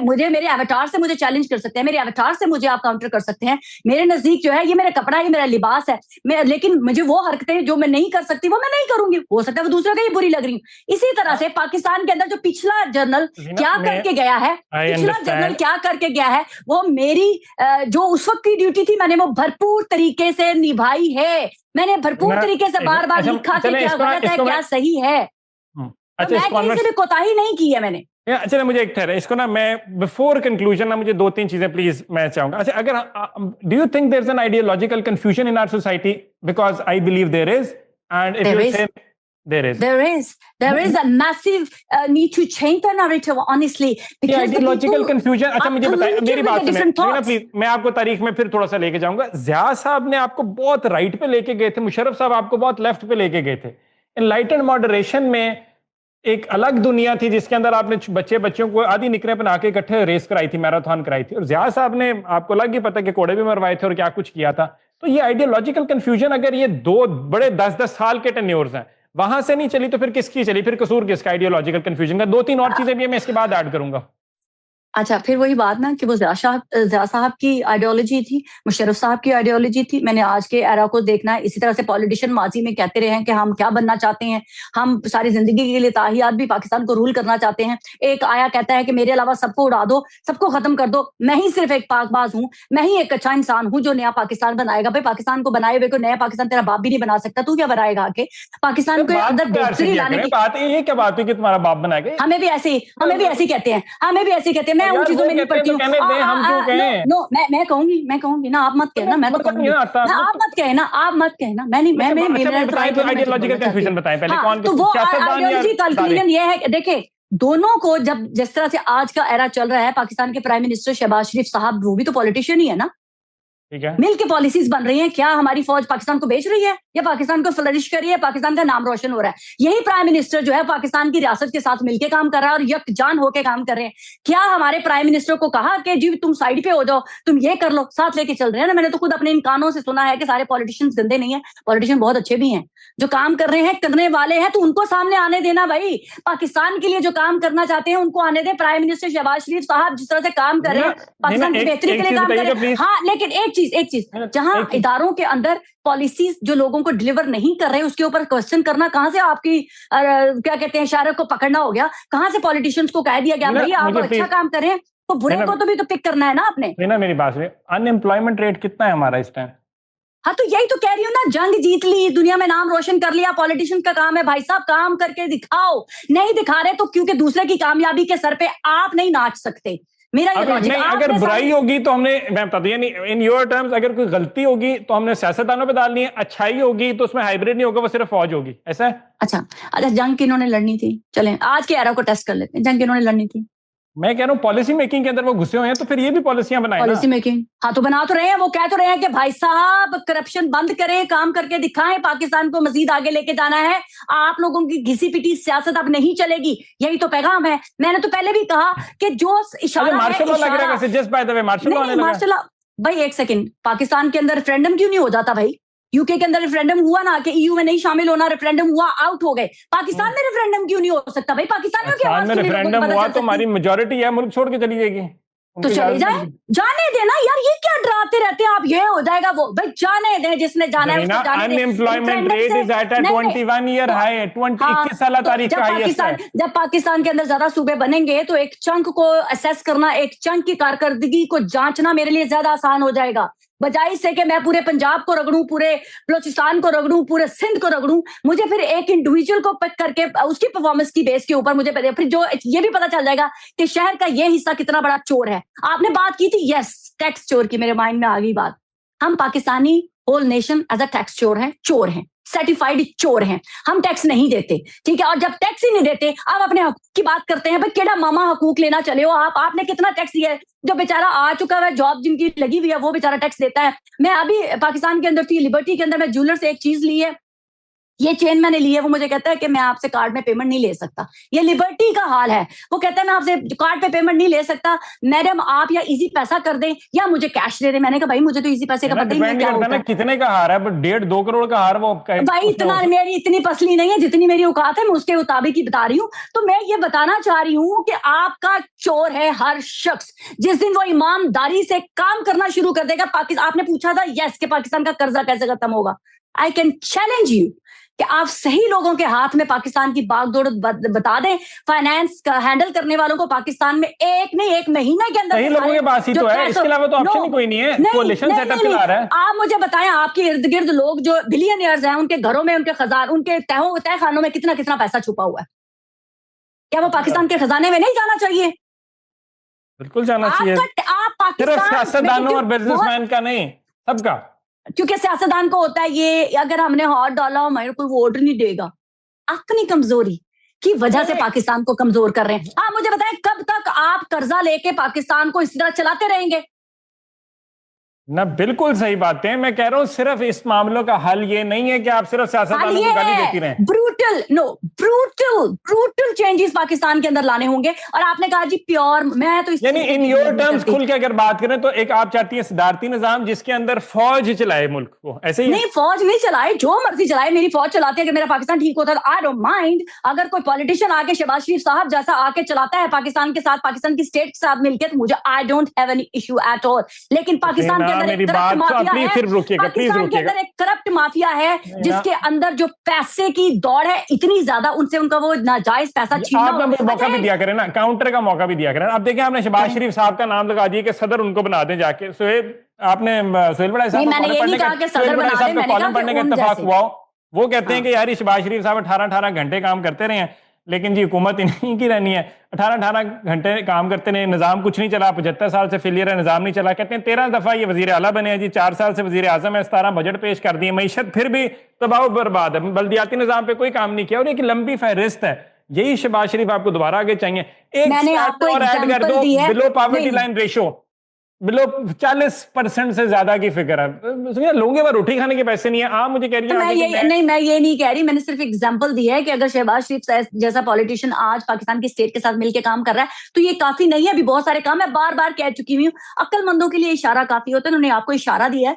एवतार से मुझे चैलेंज कर सकते हैं, मेरे एवतार से मुझे आप काउंटर कर सकते हैं, मेरे नजदीक जो है ये मेरा कपड़ा है, मेरा लिबास है, लेकिन मुझे वो हरकतें जो मैं नहीं कर सकती वो मैं नहीं करूंगी, हो सकता है वो दूसरे को ही बुरी लग रही हूँ। इसी तरह से पाकिस्तान के अंदर जो पिछला जनरल क्या करके गया है, पिछला जनरल क्या करके गया है, वो मेरी जो उस वक्त की ड्यूटी थी मैंने वो भरपूर तरीके से निभाई है, मैंने भरपूर तरीके से बार बार लिखा कि क्या गलत है क्या सही है, अच्छा, मैं कहीं से भी कोताही नहीं की है मैंने। अच्छा, मुझे एक ठहरा इसको ना, मैं बिफोर कंक्लूजन ना मुझे 2-3 चीजें प्लीज मैं चाहूंगा। अच्छा, अगर do you think there is an ideological confusion in our society? Because I believe there is, and if you say there is a massive need to change the narrative, honestly, because ideological confusion. अच्छा, मुझे बताइए, मेरी बात सुनिए ना please, मैं आपको तारीख में फिर थोड़ा सा लेके जाऊंगा। ज़िया साहब ने आपको बहुत राइट पे लेके गए थे, मुशर्रफ साहब आपको बहुत लेफ्ट पे लेके गए थे। एनलाइटेंड मॉडरेशन में एक अलग दुनिया थी जिसके अंदर आपने बच्चों को आधी निकरें पहना के इकट्ठे रेस कराई थी, मैराथन कराई थी, और ज़िया साहब ने आपको लग ही पता कि कोड़े भी मरवाए थे और क्या कुछ किया था। तो ये आइडियोलॉजिकल कंफ्यूजन, अगर ये दो बड़े 10-10 साल के टेन्योर्स हैं, वहां से नहीं चली तो फिर किसकी चली? फिर कसूर किसका आइडियोलॉजिकल कंफ्यूजन का? 2-3 और चीजें भी मैं इसके बाद ऐड करूंगा। अच्छा, फिर वही बात ना कि वो ज़िया साहब की आइडियोलॉजी थी, मुशर्रफ साहब की आइडियोलॉजी थी। मैंने आज के एरा को देखना है, इसी तरह से पॉलिटिशियन माजी में कहते रहे हैं कि हम क्या बनना चाहते हैं, हम सारी जिंदगी के लिए ताहियात भी पाकिस्तान को रूल करना चाहते हैं। एक आया कहता है कि मेरे अलावा सबको उड़ा दो, सबको खत्म कर दो, मैं ही सिर्फ एक पाकबाज हूँ, मैं ही एक अच्छा इंसान हूँ जो नया पाकिस्तान बनाएगा। भाई, पाकिस्तान को बनाए हुए को नया पाकिस्तान तेरा बाप भी नहीं बना सकता, तू क्या बनाएगा आके पाकिस्तान के अंदर बेहतरी लाने की बात? ये क्या बात है कि तुम्हारा बाप बनाएगा? हमें भी ऐसे कहते हैं, हमें भी ऐसे कहते हैं। मैं उन चीजों में नहीं पड़ती हूँ। मैं कहूंगी ना, आप मत कहना, मैं तो कहूंगी, आप मत कहना, मैं नहीं, आइडियोलॉजिकल कंफ्यूजन बताएं पहले, कौन तो वो आइडियोलॉजिकल कंफ्यूजन ये है, देखिए दोनों को, जब जिस तरह से आज का एरा चल रहा है, पाकिस्तान के प्राइम मिनिस्टर शहबाज शरीफ साहब, वो भी तो पॉलिटिशियन ही है ना, मिल के पॉलिसीज बन रही हैं। क्या हमारी फौज पाकिस्तान को बेच रही है या पाकिस्तान को फ्लरिश कर रही है, पाकिस्तान का नाम रोशन हो रहा है? यही प्राइम मिनिस्टर जो है पाकिस्तान की रियासत के साथ मिलकर काम कर रहा है और यकजान होकर काम कर रहे हैं। क्या हमारे प्राइम मिनिस्टर को कहा कि जी तुम साइड पे हो जाओ, तुम ये कर लो, साथ लेके चल रहे हैं ना? मैंने तो खुद अपने इन कानों से सुना है कि सारे पॉलिटिशियंस गंदे नहीं है, पॉलिटिशियन बहुत अच्छे भी हैं, जो काम कर रहे हैं, करने वाले हैं, तो उनको सामने आने देना भाई। पाकिस्तान के लिए जो काम करना चाहते हैं उनको आने दे। प्राइम मिनिस्टर शहबाज शरीफ साहब जिस तरह से काम कर रहे हैं, पाकिस्तान की बेहतरी के लिए काम कर रहे हैं। हाँ, लेकिन एक चीज जहां इदारों के अंदर पॉलिसीज जो लोगों को डिलीवर नहीं कर रहे हैं, उसके ऊपर क्वेश्चन करना कहां से आपकी क्या कहते हैं, इशारे को पकड़ना हो गया? कहां से पॉलिटिशियंस को कह दिया गया भाई आप अच्छा काम कर रहे हैं तो बुरे को तो भी तो पिक करना है ना आपने? मेरी बात सुनिए, अनएम्प्लॉयमेंट रेट कितना है हमारा इस टाइम? हाँ, तो यही तो कह रही हूँ ना, जंग जीत ली, दुनिया में नाम रोशन कर लिया, पॉलिटिशियन का काम है भाई साहब काम करके दिखाओ। नहीं दिखा रहे तो क्योंकि दूसरे की कामयाबी के सर पे आप नहीं नाच सकते। मेरा ये लॉजिक, अगर बुराई होगी तो हमने, मैं बता दूं, इन योर टर्म्स, अगर कोई गलती होगी तो हमने सियासतदानों पे डालनी है, अच्छाई होगी तो उसमें हाइब्रिड नहीं होगा, वो सिर्फ फौज होगी, ऐसा है? अच्छा, जंग किन्होंने लड़नी थी? चलें आज के एरा को टेस्ट कर लेते हैं, जंग किन्होंने लड़नी थी? मैं कह रहा हूँ पॉलिसी मेकिंग के अंदर वो घुसे हुए हैं, तो फिर ये भी पॉलिसियां बनाए, पॉलिसी मेकिंग। हाँ, तो बना तो रहे हैं, वो कह तो रहे हैं कि भाई साहब करप्शन बंद करें, काम करके दिखाएं, पाकिस्तान को मजीद आगे लेके जाना है, आप लोगों की घिसी पिटी सियासत अब नहीं चलेगी, यही तो पैगाम है। मैंने तो पहले भी कहा कि जो इशारा मार्शल लॉ लग रहा है, suggest by the way martial law आने लगा। भाई एक सेकंड, पाकिस्तान के अंदर रेफरेंडम क्यों नहीं हो जाता भाई? यूके के अंदर रेफरेंडम हुआ ना कि ईयू में नहीं शामिल होना, रेफरेंडम हुआ, आउट हो गए। पाकिस्तान में रेफरेंडम क्यों नहीं हो सकता भाई? पाकिस्तान में रेफरेंडम हुआ तो हमारी मेजॉरिटी है, मुल्क छोड़ के चली जाएगी, तो चले जाए, जाने देना यार, ये क्या डराते रहते हैं आप, ये हो जाएगा वो, भाई जाने दें, जिसने जाना है उसको जाने दें। Unemployment rate is at 21 year high, 21 साल तारीख का हाईएस्ट है। जब पाकिस्तान के अंदर ज्यादा सूबे बनेंगे तो एक चंक को असेस करना, एक चंक की कारकर्दगी को जांचना मेरे लिए ज्यादा आसान हो जाएगा, बजाय इससे कि मैं पूरे पंजाब को रगड़ूं, पूरे बलोचिस्तान को रगड़ूं, पूरे सिंध को रगड़ूं। मुझे फिर एक इंडिविजुअल को पिक करके उसकी परफॉर्मेंस की बेस के ऊपर मुझे फिर जो ये भी पता चल जाएगा कि शहर का ये हिस्सा कितना बड़ा चोर है। आपने बात की थी, यस, टैक्स चोर की, मेरे माइंड में आ गई बात। हम Pakistani whole nation as a tax चोर हैं, सर्टिफाइड चोर हैं। हम टैक्स नहीं देते, ठीक है, और जब टैक्स ही नहीं देते, आप अपने हकूक की बात करते हैं। भाई केड़ा मामा हकूक लेना चले हो आप? आपने कितना टैक्स दिया है? जो बेचारा आ चुका है, जॉब जिनकी लगी हुई है, वो बेचारा टैक्स देता है। मैं अभी पाकिस्तान के अंदर थी, लिबर्टी के अंदर, मैं ज्वेलर से एक चीज ली है, ये चेन मैंने ली है, वो मुझे कहता है कि मैं आपसे कार्ड में पेमेंट नहीं ले सकता। ये लिबर्टी का हाल है। वो कहता है मैं आपसे कार्ड पे पेमेंट नहीं ले सकता, मैडम आप या इजी पैसा कर दें या मुझे कैश दे दें। मैंने कहा भाई मुझे तो इजी पैसे का पता ही नहीं क्या होता है। कितने का हार है, 1.5-2 करोड़ का हार, वो भाई इतना मेरी इतनी पसली नहीं है, जितनी मेरी औकात है मैं उसके मुताबिक ही बता रही हूँ। तो मैं ये बताना चाह रही हूँ कि आपका चोर है हर शख्स। जिस दिन वो ईमानदारी से काम करना शुरू कर देगा, पाकिस्तान, आपने पूछा था यस कि पाकिस्तान का कर्जा कैसे खत्म होगा, आई कैन चैलेंज यू कि आप सही लोगों के हाथ में पाकिस्तान की बागडोर बता दें, फाइनेंस का हैंडल करने वालों को पाकिस्तान में एक महीने के अंदर सही लोगों के पास ही तो है, इसके अलावा तो ऑप्शन ही कोई नहीं है। कोalition सेटअप चला रहा है। आप मुझे बताएं, आपके इर्द गिर्द लोग जो बिलियनियर्स हैं, उनके घरों में, उनके खजान, उनके तय खानों में कितना कितना पैसा छुपा हुआ है? क्या वो पाकिस्तान के खजाने में नहीं जाना चाहिए? बिल्कुल जाना चाहिए। आप पाकिस्तान, सियासतदानों और बिजनेसमैन का नहीं, सबका। क्योंकि सियासतदान को होता है ये, अगर हमने हाथ डाला हमारे कोई वोट नहीं देगा। अपनी कमजोरी की वजह से पाकिस्तान को कमजोर कर रहे हैं। आप मुझे बताएं, कब तक आप कर्जा लेके पाकिस्तान को इस तरह चलाते रहेंगे? ना बिल्कुल सही बात है। मैं कह रहा हूं सिर्फ इस मामलों का हल ये नहीं है कि आप सिर्फ सियासतदानों को गाली देती रहें। ब्रूटल चेंजेस पाकिस्तान के अंदर लाने होंगे। और आपने कहा जी प्योर, मैं तो यानी इन योर टर्म्स खुल के अगर बात करें तो एक आप चाहती है सदारती निजाम जिसके अंदर फौज चलाए मुल्क को, ऐसे ही? नहीं, फौज नहीं चलाए, जो मर्जी चलाए। मेरी फौज चलाती है कि मेरा पाकिस्तान ठीक होता है, आई डोंट माइंड। अगर कोई पॉलिटिशियन आके शहबाज शरीफ साहब जैसा आके चलाता है पाकिस्तान के साथ, पाकिस्तान की स्टेट के साथ मिलकर, तो मुझे I don't have any issue at all. लेकिन पाकिस्तान मेरी बात पाकिस्तान के अंदर एक करप्ट माफिया है जिसके अंदर जो पैसे की दौड़ है इतनी ज्यादा, उनसे उनका वो नाजायज पैसा छीनना। आप मौका भी दिया करें ना, काउंटर का मौका भी दिया करें। अब देखिए आपने शहबाज शरीफ साहब का नाम लगा दिया कि सदर उनको बना दें जाके। सोहेल, आपने सोहेल बड़ाई साहब का कॉलम पढ़ने का इत्तेफाक हुआ, वो कहते हैं कि यार शहबाज शरीफ साहब 18-18 घंटे काम करते रहे हैं, लेकिन जी हुकूमत इन्हीं की रहनी है। 18-18 घंटे काम करते रहे, निजाम कुछ नहीं चला, 75 साल से फेलियर है, निजाम नहीं चला। कहते हैं 13 दफा ये वजीर आला बने हैं जी, 4 साल से वजीर आजम है, 17 बजट पेश कर दिए, मईशत फिर भी तबाह बर्बाद है, बल्दियाती निजाम पे कोई काम नहीं किया। और एक लंबी फहरिस्त है। यही शहबाज शरीफ आपको दोबारा आगे चाहिए। एक और ऐड कर दो, below poverty line ratio below 40% से ज्यादा की फिगर है। लोगों के पास रोटी खाने के पैसे नहीं है। आप मुझे कह रही है मैं ये नहीं कह रही, मैंने सिर्फ एग्जांपल दी है कि अगर शहबाज शरीफ जैसा पॉलिटिशियन आज पाकिस्तान की स्टेट के साथ मिलकर काम कर रहा है तो ये काफी नहीं है। अभी बहुत सारे काम, मैं बार बार कह चुकी हुई हूँ, अक्लमंदों के लिए इशारा काफी होता है। उन्होंने आपको इशारा दिया है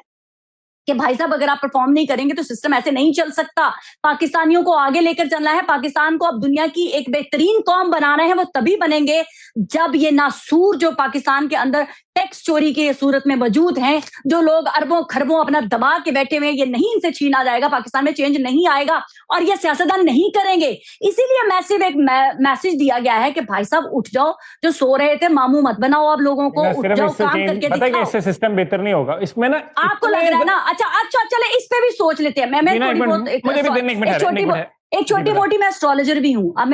कि भाई साहब अगर आप परफॉर्म नहीं करेंगे तो सिस्टम ऐसे नहीं चल सकता। पाकिस्तानियों को आगे लेकर चलना है, पाकिस्तान को अब दुनिया की एक बेहतरीन कौम बनाना है। वो तभी बनेंगे जब ये नासूर जो पाकिस्तान के अंदर टैक्स चोरी की सूरत में मौजूद हैं, जो लोग अरबों खरबों अपना दबा के बैठे हुए हैं, ये नहीं इनसे छीना जाएगा। पाकिस्तान में चेंज नहीं आएगा और ये सियासतदान नहीं करेंगे। इसीलिए मैसिव एक मैसेज दिया गया है कि भाई साहब उठ जाओ, जो सो रहे थे मामू मत बनाओ, आप लोगों को उठ जाओ, काम करके दिखाओ। इससे सिस्टम बेहतर नहीं होगा इसमें ना, आपको लग रहा है ना? अच्छा चले इस पे भी सोच लेते हैं। मैं थोड़ी बहुत एक छोटी मोटी मैं एस्ट्रोलॉजर भी हूँ। अब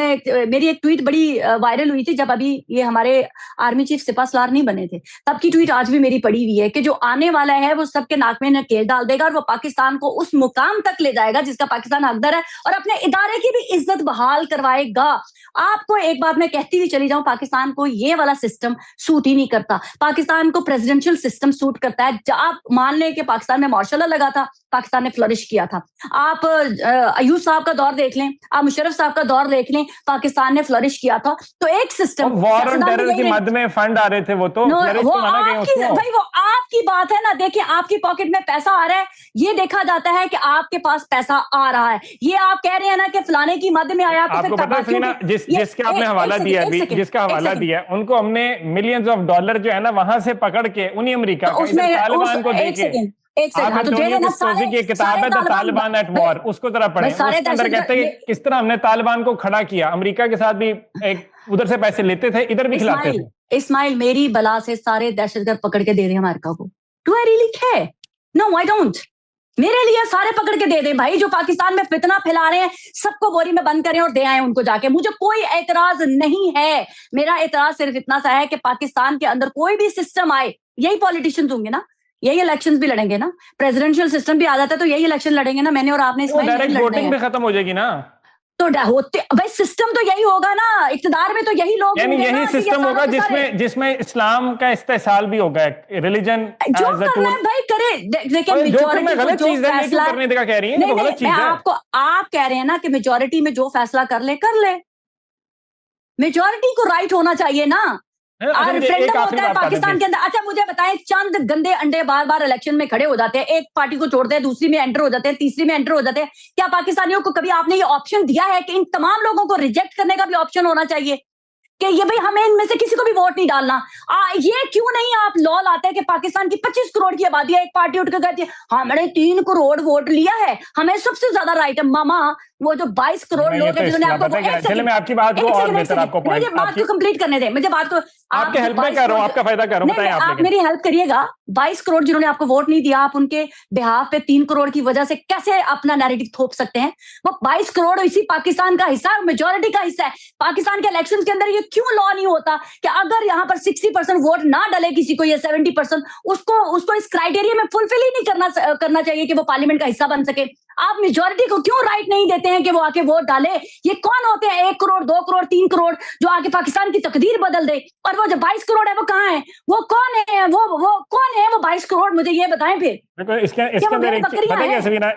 मेरी एक ट्वीट बड़ी वायरल हुई थी जब अभी ये हमारे आर्मी चीफ सिपा सलार नहीं बने थे, तब की ट्वीट आज भी मेरी पड़ी हुई है कि जो आने वाला है वो सबके नाक में नकेल डाल देगा और वो पाकिस्तान को उस मुकाम तक ले जाएगा जिसका पाकिस्तान हकदार है और अपने इदारे की भी इज्जत बहाल करवाएगा। आपको एक बात मैं कहती हुई चली जाऊं, पाकिस्तान को ये वाला सिस्टम सूट ही नहीं करता। पाकिस्तान को प्रेसिडेंशियल सिस्टम सूट करता है। आप मान लें कि पाकिस्तान में मार्शल लॉ लगा था, पाकिस्तान ने फ्लरिश किया था। आप अयूब साहब का दौर देख लें, आप मुशर्रफ साहब का दौर देख लें, पाकिस्तान ने फ्लरिश किया था। तो एक सिस्टम वॉर ऑन टेरर की मद में फंड आ रहे थे, वो तो फ्लरिश तो माना गया उसको। भाई वो आपकी बात है ना। देखिए आपकी पॉकेट में पैसा आ रहा है, ये देखा जाता है कि आपके पास पैसा आ रहा है। ये आप कह रहे हैं ना कि फलाने की मद में आया, तो आपको पता है जिसका आपने हवाला दिया अभी, जिसका हवाला दिया उनको हमने मिलियंस ऑफ डॉलर जो है ना वहां से पकड़ के उन्हीं अमेरिका तालिबान को देके किताब है तालिबान एट वॉर, उसको जरा पढ़ें। उसके अंदर कहते हैं किस तरह हमने तालिबान को खड़ा किया, अमेरिका के साथ भी एक उधर से पैसे लेते थे, इधर भी खिलाते थे। इस्माइल मेरी बला से सारे दहशतगर्द पकड़ के दे रहे हैं अमेरिका को। Do I really care? No I don't. मेरे लिए सारे पकड़ के दे दें भाई, जो पाकिस्तान में फितना फैला रहे हैं सबको बोरी में बंद करें और दे आए उनको जाके। मुझे कोई एतराज नहीं है। मेरा एतराज सिर्फ इतना सा है कि पाकिस्तान के अंदर कोई भी सिस्टम आए, यही पॉलिटिशियंस होंगे ना, यही इलेक्शंस भी लड़ेंगे ना। प्रेसिडेंशियल सिस्टम भी आ जाता है तो यही इलेक्शन लड़ेंगे ना। मैंने और आपने डायरेक्ट वोटिंग भी खत्म हो जाएगी ना। तो होते भाई, सिस्टम तो यही होगा ना, इक्तदार में तो यही लोग यानी होंगे यही ना, कि ये सिस्टम होगा सारा का जिसमें इस्लाम का इस्तेसाल भी होगा, रिलीजन जो एज अ करना है टूल। भाई करे। देखिए जो मेजोरिटी को गलत जो चीज है, ये क्यों फैसला, करने देगा कह रही है, नहीं तो नहीं, गलत चीज मैं है। आपको, आप कह रहे हैं ना कि मेजोरिटी में जो फैसला कर ले, मेजोरिटी को राइट होना चाहिए ना। अच्छा मुझे एक रेफरेंडम आखिरी होता है बात बता दें पाकिस्तान के अंदर। अच्छा मुझे बताएं, चंद गंदे अंडे बार बार इलेक्शन में खड़े हो जाते हैं, एक पार्टी को छोड़ते हैं, दूसरी में एंटर हो जाते हैं, तीसरी में एंटर हो जाते हैं। क्या पाकिस्तानियों को कभी आपने ये ऑप्शन दिया है कि इन तमाम लोगों को रिजेक्ट करने का भी ऑप्शन होना चाहिए कि ये भाई हमें इनमें से किसी को भी वोट नहीं डालना? ये क्यों नहीं आप लॉ लाते हैं कि पाकिस्तान की 25 करोड़ की आबादी है, एक पार्टी उठ के कहती है हमने 3 करोड़ वोट लिया है, हमें सबसे ज्यादा राइट है। मामा वो जो 22 करोड़ नहीं, ये लोग तो हैं जिन्होंने इस्लाम आपको पता है क्या? एक चलिए सेकंड, मैं आपकी बात को और बेहतर आपको मुझे पॉइंट बात को कंप्लीट करने दें, मुझे बात को। आपके हेल्प में कर रहा हूँ, आपका फायदा कर रहा हूँ, नहीं, बताएं आप। आप मेरी हेल्प करिएगा। 22 करोड़ जिन्होंने आपको वोट नहीं दिया, आप उनके बिहाफ पे 3 करोड़ की वजह से कैसे अपना नैरेटिव थोप सकते हैं? वो 22 करोड़ इसी पाकिस्तान का हिस्सा, मेजोरिटी का हिस्सा है। पाकिस्तान के इलेक्शन के अंदर ये क्यों लॉ नहीं होता कि अगर यहाँ पर 60% वोट ना डले किसी को, या 70%, उसको इस क्राइटेरिया में फुलफिल ही नहीं करना चाहिए कि वो पार्लियामेंट का हिस्सा बन सके। आप मेजोरिटी को क्यों राइट नहीं देते हैं कि वो आके वोट डाले? ये कौन होते हैं 1 करोड़, 2 करोड़, 3 करोड़ जो आके पाकिस्तान की तकदीर बदल दे? और वो जो 22 करोड़ है वो कहाँ है? वो कौन है? वो कौन है वो 22 करोड़? मुझे ये बताएं फिर। देखो इसके अंदर एक चीज पता है क्या सवीना,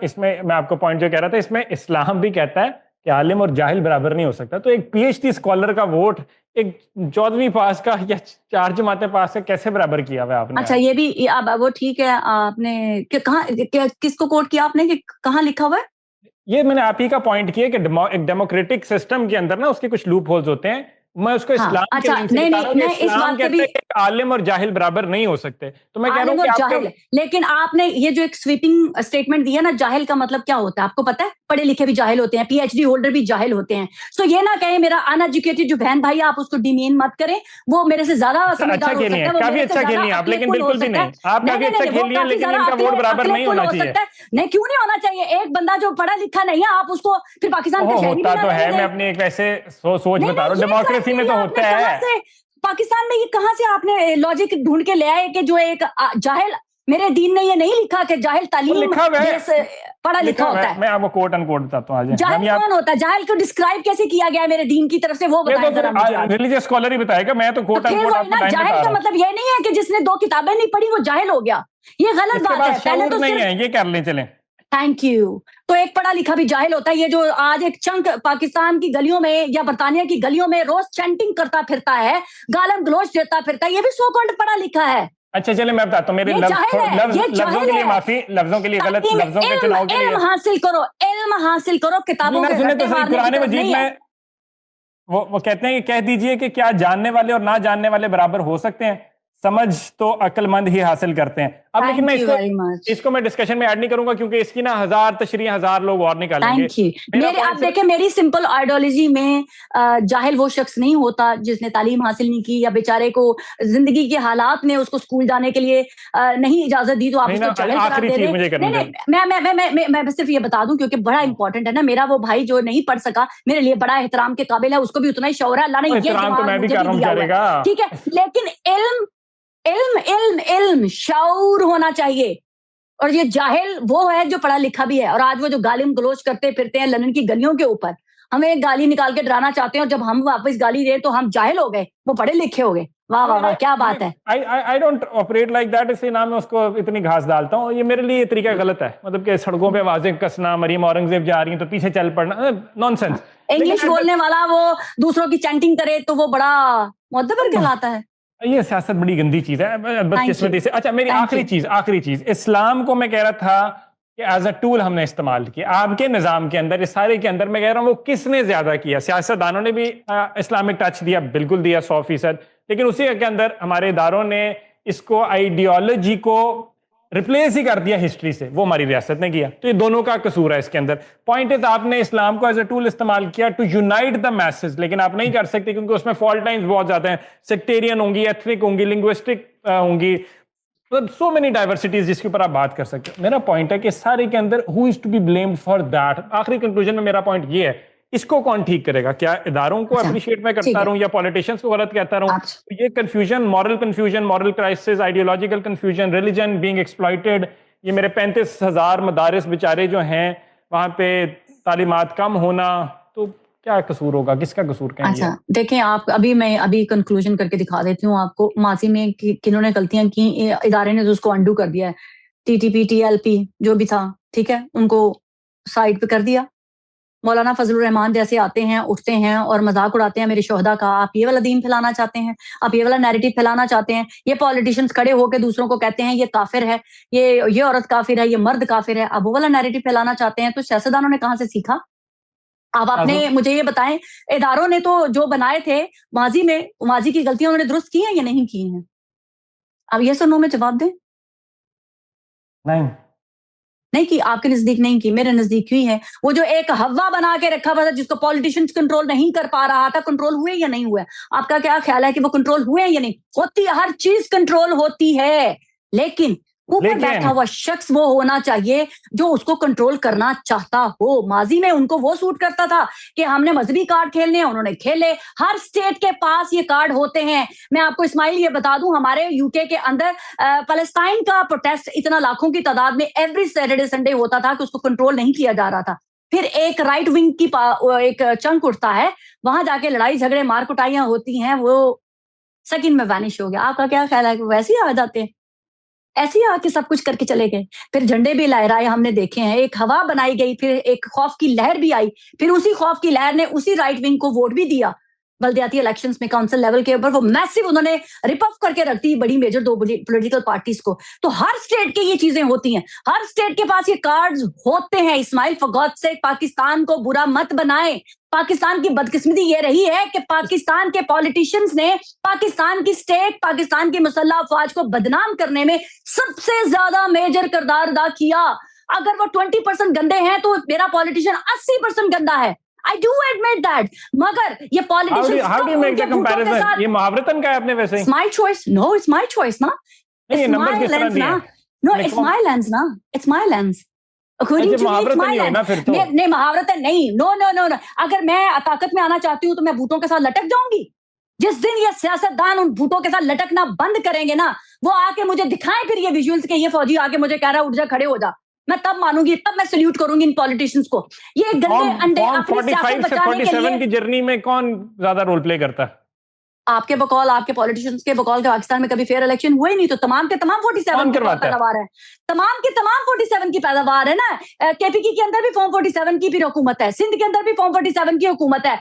इसमें मैं आपको पॉइंट जो कह रहा था, इसमें इस्लाम भी कहता है कि आलिम और जाहिल बराबर नहीं हो सकता। तो एक पीएचडी स्कॉलर का वोट एक 14वीं पास का या 4 जमातें पास का कैसे बराबर किया हुआ आपने? अच्छा ये भी अब वो ठीक है, आपने कहाँ किसको कोट किया आपने, कि कहाँ लिखा हुआ है? ये मैंने आप ही का पॉइंट किया कि एक डेमोक्रेटिक सिस्टम के अंदर ना उसके कुछ लूप होल्स होते हैं। मैं उसको इस्लाम के अच्छा, लिंक से बता रहा हूं कि नहीं, इस इस्लाम बात पे कहता भी है कि आलिम और जाहिल बराबर नहीं हो सकते। तो मैं कह रहा आलिम हूं और कि जाहिल, लेकिन आपने ये जो एक स्वीपिंग स्टेटमेंट दिया ना, जाहिल का मतलब क्या होता है आपको पता है? पढ़े लिखे भी जाहिल होते हैं, पीएचडी होल्डर भी जाहिल होते हैं। सो ये ना कहें मेरा अनएजुकेटेड जो बहन भाई, आप उसको डिमीन मत करें, वो मेरे से ज्यादा समझदार हो सकता है, काफी अच्छा खेल लिया आप, लेकिन बिल्कुल भी नहीं, आप काफी अच्छा खेल लिया, लेकिन इनका वोट बराबर नहीं होना चाहिए। नहीं, क्यों नहीं होना चाहिए? एक बंदा जो पढ़ा लिखा नहीं है, आप उसको फिर पाकिस्तान का शहरी होता तो है, मैं अपनी एक वैसे सोच बता रहा हूँ, डेमोक्रेसी में तो होता है। पाकिस्तान में ये कहां से आपने लॉजिक ढूंढ के ले आए कि जो एक जाहिल, मेरे दीन ने ये नहीं लिखा कि जाहिल तालीम पढ़ा लिखा होता है। मैं आपको कोट अनकोट बताता हूँ। जाहिल कौन होता है? जाहिल को डिस्क्राइब कैसे किया गया है मेरे दीन की तरफ से, वो बताएं जरा मुझे। रिलीजियस स्कॉलर ही बताएगा, मैं तो कोट अनकोट आपको बताऊं। जाहिल का मतलब ये नहीं है कि जिसने 2 किताबें नहीं पढ़ी वो जाहिल हो गया, ये गलत बात है। पहले तो नहीं है, ये कर लें चलें। Thank you. तो एक पढ़ा लिखा भी जाहिल होता है। ये जो आज एक चंक पाकिस्तान की गलियों में या बरतानिया की गलियों में रोज चैंटिंग करता फिरता है, गालम गलोच देता फिरता है, ये भी सो कॉल्ड पढ़ा लिखा है। अच्छा चलिए मैं बताता हूँ, मेरे लफ्जों के लिए माफी, लफ्जों के लिए गलत लफ्जों के चुनाव के लिए। इल्म हासिल करो किताबों के सुने तो सही, कुरान मजीद में वो कहते हैं कि कह दीजिए कि क्या जानने वाले और ना जानने वाले बराबर हो सकते हैं? समझ तो अक्लमंद ही हासिल करते हैं। अब लेकिन मैं इसको मैं डिस्कशन में ऐड नहीं करूंगा, क्योंकि इसकी ना 1000 तशरीह 1000 लोग और निकालेंगे। आप देखें, मेरी सिंपल आइडियोलॉजी में जाहिल वो शख्स नहीं होता जिसने तालीम हासिल नहीं की, या बेचारे को जिंदगी के हालात ने उसको स्कूल जाने के लिए नहीं इजाजत दी, तो आप उसको जाहिल करार दे दें। मैं सिर्फ ये बता दूं क्योंकि बड़ा इंपॉर्टेंट है ना, मेरा वो भाई जो नहीं पढ़ सका मेरे लिए बड़ा एहतराम के काबिल है, उसको भी उतना ही शौर है, अल्लाह ने ये जवाब मुझे दिया है, ठीक है। लेकिन इल्म शऊर होना चाहिए। और ये जाहिल वो है जो पढ़ा लिखा भी है, और आज वो जो गालिम गलोच करते फिरते हैं लंदन की गलियों के ऊपर, हमें एक गाली निकाल के डराना चाहते हैं, और जब हम वापस गाली दें तो हम जाहिल हो गए, वो पढ़े लिखे हो गए। वाह वाह वाह, क्या बात है। I don't operate like that, इसलिए ना मैं उसको इतनी घास डालता हूँ। ये मेरे लिए ये तरीका गलत है, मतलब कि सड़कों पे आवाजें कसना, मरियम औरंगजेब जा रही है तो पीछे चल पड़ना, नॉनसेंस। इंग्लिश बोलने वाला वो दूसरों की चैंटिंग करे तो वो बड़ा मुअद्दब कहलाता है। ये सियासत बड़ी गंदी चीज है, बदकिस्मती से। अच्छा मेरी आखिरी चीज, इस्लाम को मैं कह रहा था कि एज अ टूल हमने इस्तेमाल किया आपके निजाम के अंदर, इस सारे के अंदर। मैं कह रहा हूँ वो किसने ज्यादा किया? सियासतदानों ने भी इस्लामिक टच दिया, बिल्कुल दिया 100%, लेकिन उसी के अंदर हमारे इदारों ने इसको आइडियोलॉजी को रिप्लेस ही कर दिया हिस्ट्री से, वो हमारी रियासत ने किया। तो ये दोनों का कसूर है इसके अंदर। पॉइंट इज आपने इस्लाम को एज अ टूल इस्तेमाल किया टू यूनाइट द मैसेज, लेकिन आप नहीं कर सकते क्योंकि उसमें फॉल्ट लाइंस बहुत ज्यादा हैं, सेक्टेरियन होंगी, एथनिक होंगी, लिंग्विस्टिक होंगी, सो मेनी डाइवर्सिटीज जिसके ऊपर आप बात कर सकते हो। मेरा पॉइंट है कि सारे के अंदर who is to be blamed for that. आखिरी कंक्लूजन में मेरा पॉइंट ये है, इसको कौन ठीक करेगा? क्या इदारों को अप्रिशिएट मैं करता रहूं या पॉलिटिशियंस को गलत कहता रहूं? तो ये confusion, moral crisis, ideological confusion, religion being exploited, ये मेरे 35,000 मदारिस बेचारे जो हैं वहां पे तालीमात कम होना, तो क्या कसूर होगा, किसका कसूर कहेंगे? अच्छा देखें आप, मैं अभी कंक्लूजन करके दिखा देती हूँ आपको। माजी में किन्होंने गलतियां की, इदारे ने तो उसको अंडू कर दिया है। टीटीपी टीएलपी जो भी था, ठीक है, उनको साइड पे कर दिया। मौलाना फजलुर रहमान जैसे आते हैं, उठते हैं और मजाक उड़ाते हैं मेरे शोहदा का। आप ये वाला दीन फैलाना चाहते हैं, आप ये वाला नैरेटिव फैलाना चाहते हैं। ये पॉलिटिशियंस खड़े होकर दूसरों को कहते हैं ये काफिर है, ये औरत काफिर है, ये मर्द काफिर है। आप वो वाला नैरेटिव फैलाना चाहते हैं, तो सियासतदानों ने कहाँ से सीखा? अब आपने मुझे ये बताएं, इदारों ने तो जो बनाए थे माजी में, माजी की गलतियां उन्होंने दुरुस्त की हैं या नहीं की हैं? अब ये सुनो में जवाब दें। नहीं की, आपके नजदीक नहीं की, मेरे नजदीक हुई है। वो जो एक हवा बना के रखा हुआ था जिसको पॉलिटिशियंस कंट्रोल नहीं कर पा रहा था, कंट्रोल हुए या नहीं हुए? आपका क्या ख्याल है कि वो कंट्रोल हुए या नहीं? होती है, हर चीज कंट्रोल होती है, लेकिन ऊपर बैठा हुआ शख्स वो होना चाहिए जो उसको कंट्रोल करना चाहता हो। माजी में उनको वो सूट करता था कि हमने मजहबी कार्ड खेलने हैं, उन्होंने खेले। हर स्टेट के पास ये कार्ड होते हैं। मैं आपको इस्माइल ये बता दूं, हमारे यूके के अंदर पैलेस्टाइन का प्रोटेस्ट इतना लाखों की तादाद में एवरी सैटरडे संडे होता था कि उसको कंट्रोल नहीं किया जा रहा था। फिर एक राइट विंग की एक चंक उठता है, वहां जाके लड़ाई झगड़े मार कुटाइयां होती हैं, वो सेकंड में वैनिश हो गया। आपका क्या ख्याल है कि वैसे ही आ जाते हैं? ऐसे ही आके सब कुछ करके चले गए। फिर झंडे भी लहराए हमने देखे हैं, एक हवा बनाई गई, फिर एक खौफ की लहर भी आई, फिर उसी खौफ की लहर ने उसी राइट विंग को वोट भी दिया। बल्दियाती इलेक्शंस में काउंसिल लेवल के ऊपर वो मैसिव उन्होंने रिप ऑफ करके रख दी बड़ी मेजर दो पॉलिटिकल पार्टीज को। तो हर स्टेट के ये चीजें होती हैं, हर स्टेट के पास ये कार्ड्स होते हैं। Ismail, for God sake, Pakistan को बुरा मत बनाए। पाकिस्तान की बदकिस्मती ये रही है कि पाकिस्तान के पॉलिटिशियंस ने पाकिस्तान की स्टेट, पाकिस्तान की मुसल्लह अफवाज को बदनाम करने में सबसे ज्यादा मेजर किरदार अदा किया। अगर वो 20% गंदे हैं तो मेरा पॉलिटिशियन 80% गंदा है। I do admit that, मगर ये politicians how do you make the comparison? ये मुहावरतन का है आपने वैसे? It's my choice. No, it's my choice, ना? नहीं, It's नंबर my किस तरह lens, दिए? ना? No, it's my lens, ना? It's my lens. According to me, it's my lens. ना फिर तो? नहीं, मुहावरतन नहीं। No. अगर मैं ताकत में आना चाहती हूँ तो मैं भूतों के साथ लटक जाऊंगी। जिस दिन ये सियासतदान उन भूतों के साथ लटकना बंद करेंगे ना, वो आके मुझे दिखाएं फिर ये विजुअल्स के, ये फौजी आके मुझे कह रहा है उठ जा, खड़े हो जा, मैं तब मानूंगी, तब मैं सल्यूट करूंगी इन पॉलिटिशियंस को। ये गंदे अंडे अपनी सियासत बचाने के लिए। की जर्नी में कौन ज्यादा रोल प्ले करता है? आपके बकौल, आपके पॉलिटिशियंस के बकौल के पाकिस्तान में कभी फेयर इलेक्शन हुए नहीं, तो तमाम के तमाम 47 की पैदावार है। तमाम के तमाम 47 की पैदावार है ना। केपीकी के अंदर भी फॉर्म 47 की फिर हुकूमत है, सिंध के अंदर भी फॉर्म 47 की हुकूमत है,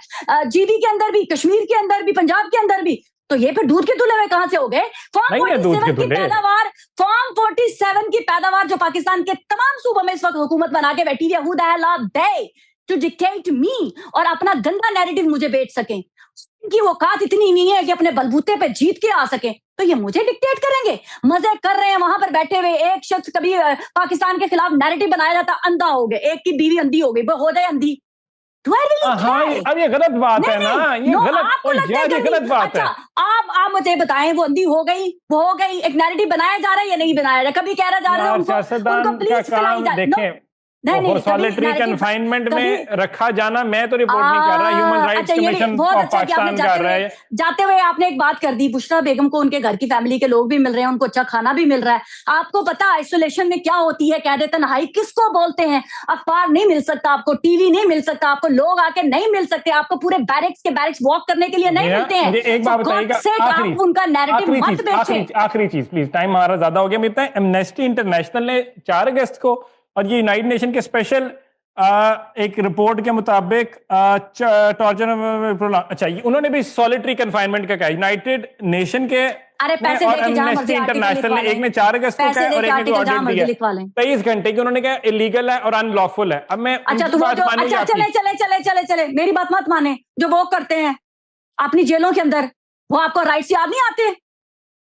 जीबी के अंदर भी, कश्मीर के अंदर भी, पंजाब के अंदर भी। तो ये फिर दूध के धुले हुए कहां से हो गए? फॉर्म 47 की पैदावार, फॉर्म 47 की पैदावार जो पाकिस्तान के तमाम सूबों में इस वक्त हुकूमत बना के बैठी है, who the hell are they to dictate me, और अपना गंदा नैरेटिव मुझे बेच सकें। इनकी औकात इतनी नहीं है कि अपने बलबूते पे जीत के आ सके, तो ये मुझे डिक्टेट करेंगे? मजे कर रहे हैं वहां पर बैठे हुए। एक शख्स कभी पाकिस्तान के खिलाफ नैरेटिव बनाया जाता, अंधा हो गए, एक की बीवी अंधी हो गई, वो हो जाए अंधी। अब ये गलत बात है ना, ये गलत बात है। आप मुझे बताएं, वो अंधी हो गई, वो हो गई, एक नैरेटिव बनाया जा रहा है या नहीं बनाया जा रहा? कभी कह रहा जा रहा है उनको प्लीज खिलाई जा। सॉलिटरी कन्फाइनमेंट में रखा जाना, मैं तो रिपोर्ट नहीं कर रहा, human rights commission of Pakistan कर रहा है। जाते हुए आपने एक बात कर दी, बुशरा बेगम को उनके घर की फैमिली के लोग भी मिल रहे हैं, उनको अच्छा खाना भी मिल रहा है। आपको पता आइसोलेशन में क्या होती है? कैद तन्हाई किसको बोलते हैं? अखबार नहीं मिल सकता आपको, टीवी नहीं मिल सकता आपको, लोग आके नहीं मिल सकते आपको, पूरे बैरिक्स के बैरिक्स वॉक करने के लिए नहीं मिलते हैं। एक बात बताइएगा, आप उनका नैरेटिव मत बेचें। आखिरी चीज प्लीज, टाइम हमारा ज्यादा हो गया। मिलता है एमनेस्टी इंटरनेशनल ने 4 अगस्त को और ये यूनाइटेड नेशन के स्पेशल एक रिपोर्ट के मुताबिक टॉर्चर, अच्छा उन्होंने भी सॉलिटरी कन्फाइनमेंट का कहा। यूनाइटेड नेशन के अरे पैसे और एमनेस्टी इंटरनेशनल ने, एक ने 4 अगस्त को कहा और एक ने ऑर्डर दिया 23 घंटे की, उन्होंने कहा इलीगल है और अनलॉफुल है। अब मैं अच्छा चले मेरी बात मत माने। जो वो करते हैं अपनी जेलों के अंदर, वो आपको राइट्स याद नहीं आते?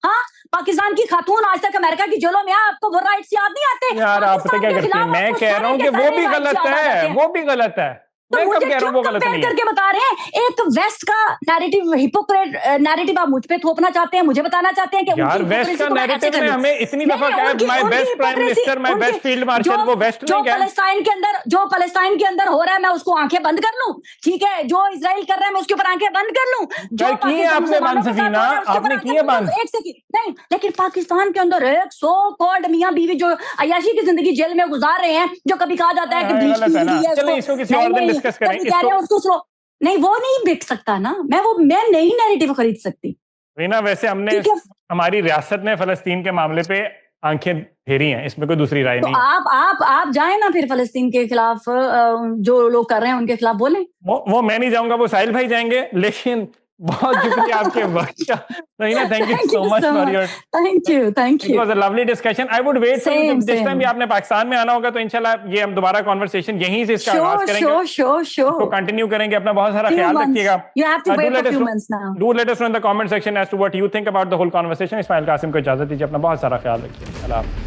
हाँ, पाकिस्तान की खातून आज तक अमेरिका की जेलों में, आपको वो राइट्स याद नहीं आते? यार आप क्या करते हैं? मैं कह रहा हूँ कि वो भी गलत है, वो भी गलत है। तो मैं कब मुझे कह रहा क्यों हूँ वो गलत कंपेयर नहीं है? करके बता रहे हैं? एक वेस्ट का नैरेटिव, हिपोक्रेट नैरेटिव आप मुझ पे थोपना चाहते हैं, मुझे बताना चाहते हैं कि यार वेस्ट का नैरेटिव ने हमें इतनी दफा कहा है, my best prime minister, my best field marshal, वो वेस्ट जो नहीं क्या? पैलेस्टाइन के अंदर हो रहा है मैं उसको आंखें बंद कर लूं, ठीक है? जो इजराइल कर रहा है मैं उसके ऊपर आंखें बंद कर लूं, जो यार किए आपने बांध सफीना, आपने किए बांध। एक सेकंड नहीं, लेकिन पाकिस्तान के अंदर एक सो कॉल्ड मियां बीवी जो अयाशी की जिंदगी जेल में गुजार रहे हैं, जो कभी कहा जाता है कि ब्लीच गलत है ना। की है, चलिए इसको किसी और दिन डिस्कस करें। कभी कह रहे हैं उसको स्लो, नहीं वो नहीं बिक सकता ना, मैं नहीं नैरेटिव खरीद सकती। रीना वैसे हमने ठीक है। हमारी रियासत ने फलस्तीन के मामले पे आंखें फेरी हैं, इसमें कोई दूसरी राय तो नहीं है। आप जाए ना फिर फलस्तीन के खिलाफ, जो लोग कर रहे हैं उनके खिलाफ बोलें। वो मैं नहीं जाऊंगा, वो साहिल भाई जाएंगे। लेकिन बहुत शुक्रिया आपके वक्त का। Reena thank you so much for your, thank it you. Was a lovely discussion. I would wait for you, जिस टाइम भी आपने पाकिस्तान में आना होगा तो इंशाल्लाह ये हम दोबारा कन्वर्सेशन यहीं से इसका आगाज करेंगे, श्योर तो कंटिन्यू करेंगे। अपना बहुत सारा ख्याल रखिएगा। You have to wait for few months now. Do let us know in the comment section as to what you think about the whole conversation. Ismail Qasim को इजाजत दीजिए, अपना बहुत सारा ख्याल रखिए। अल्लाह हाफ़िज़।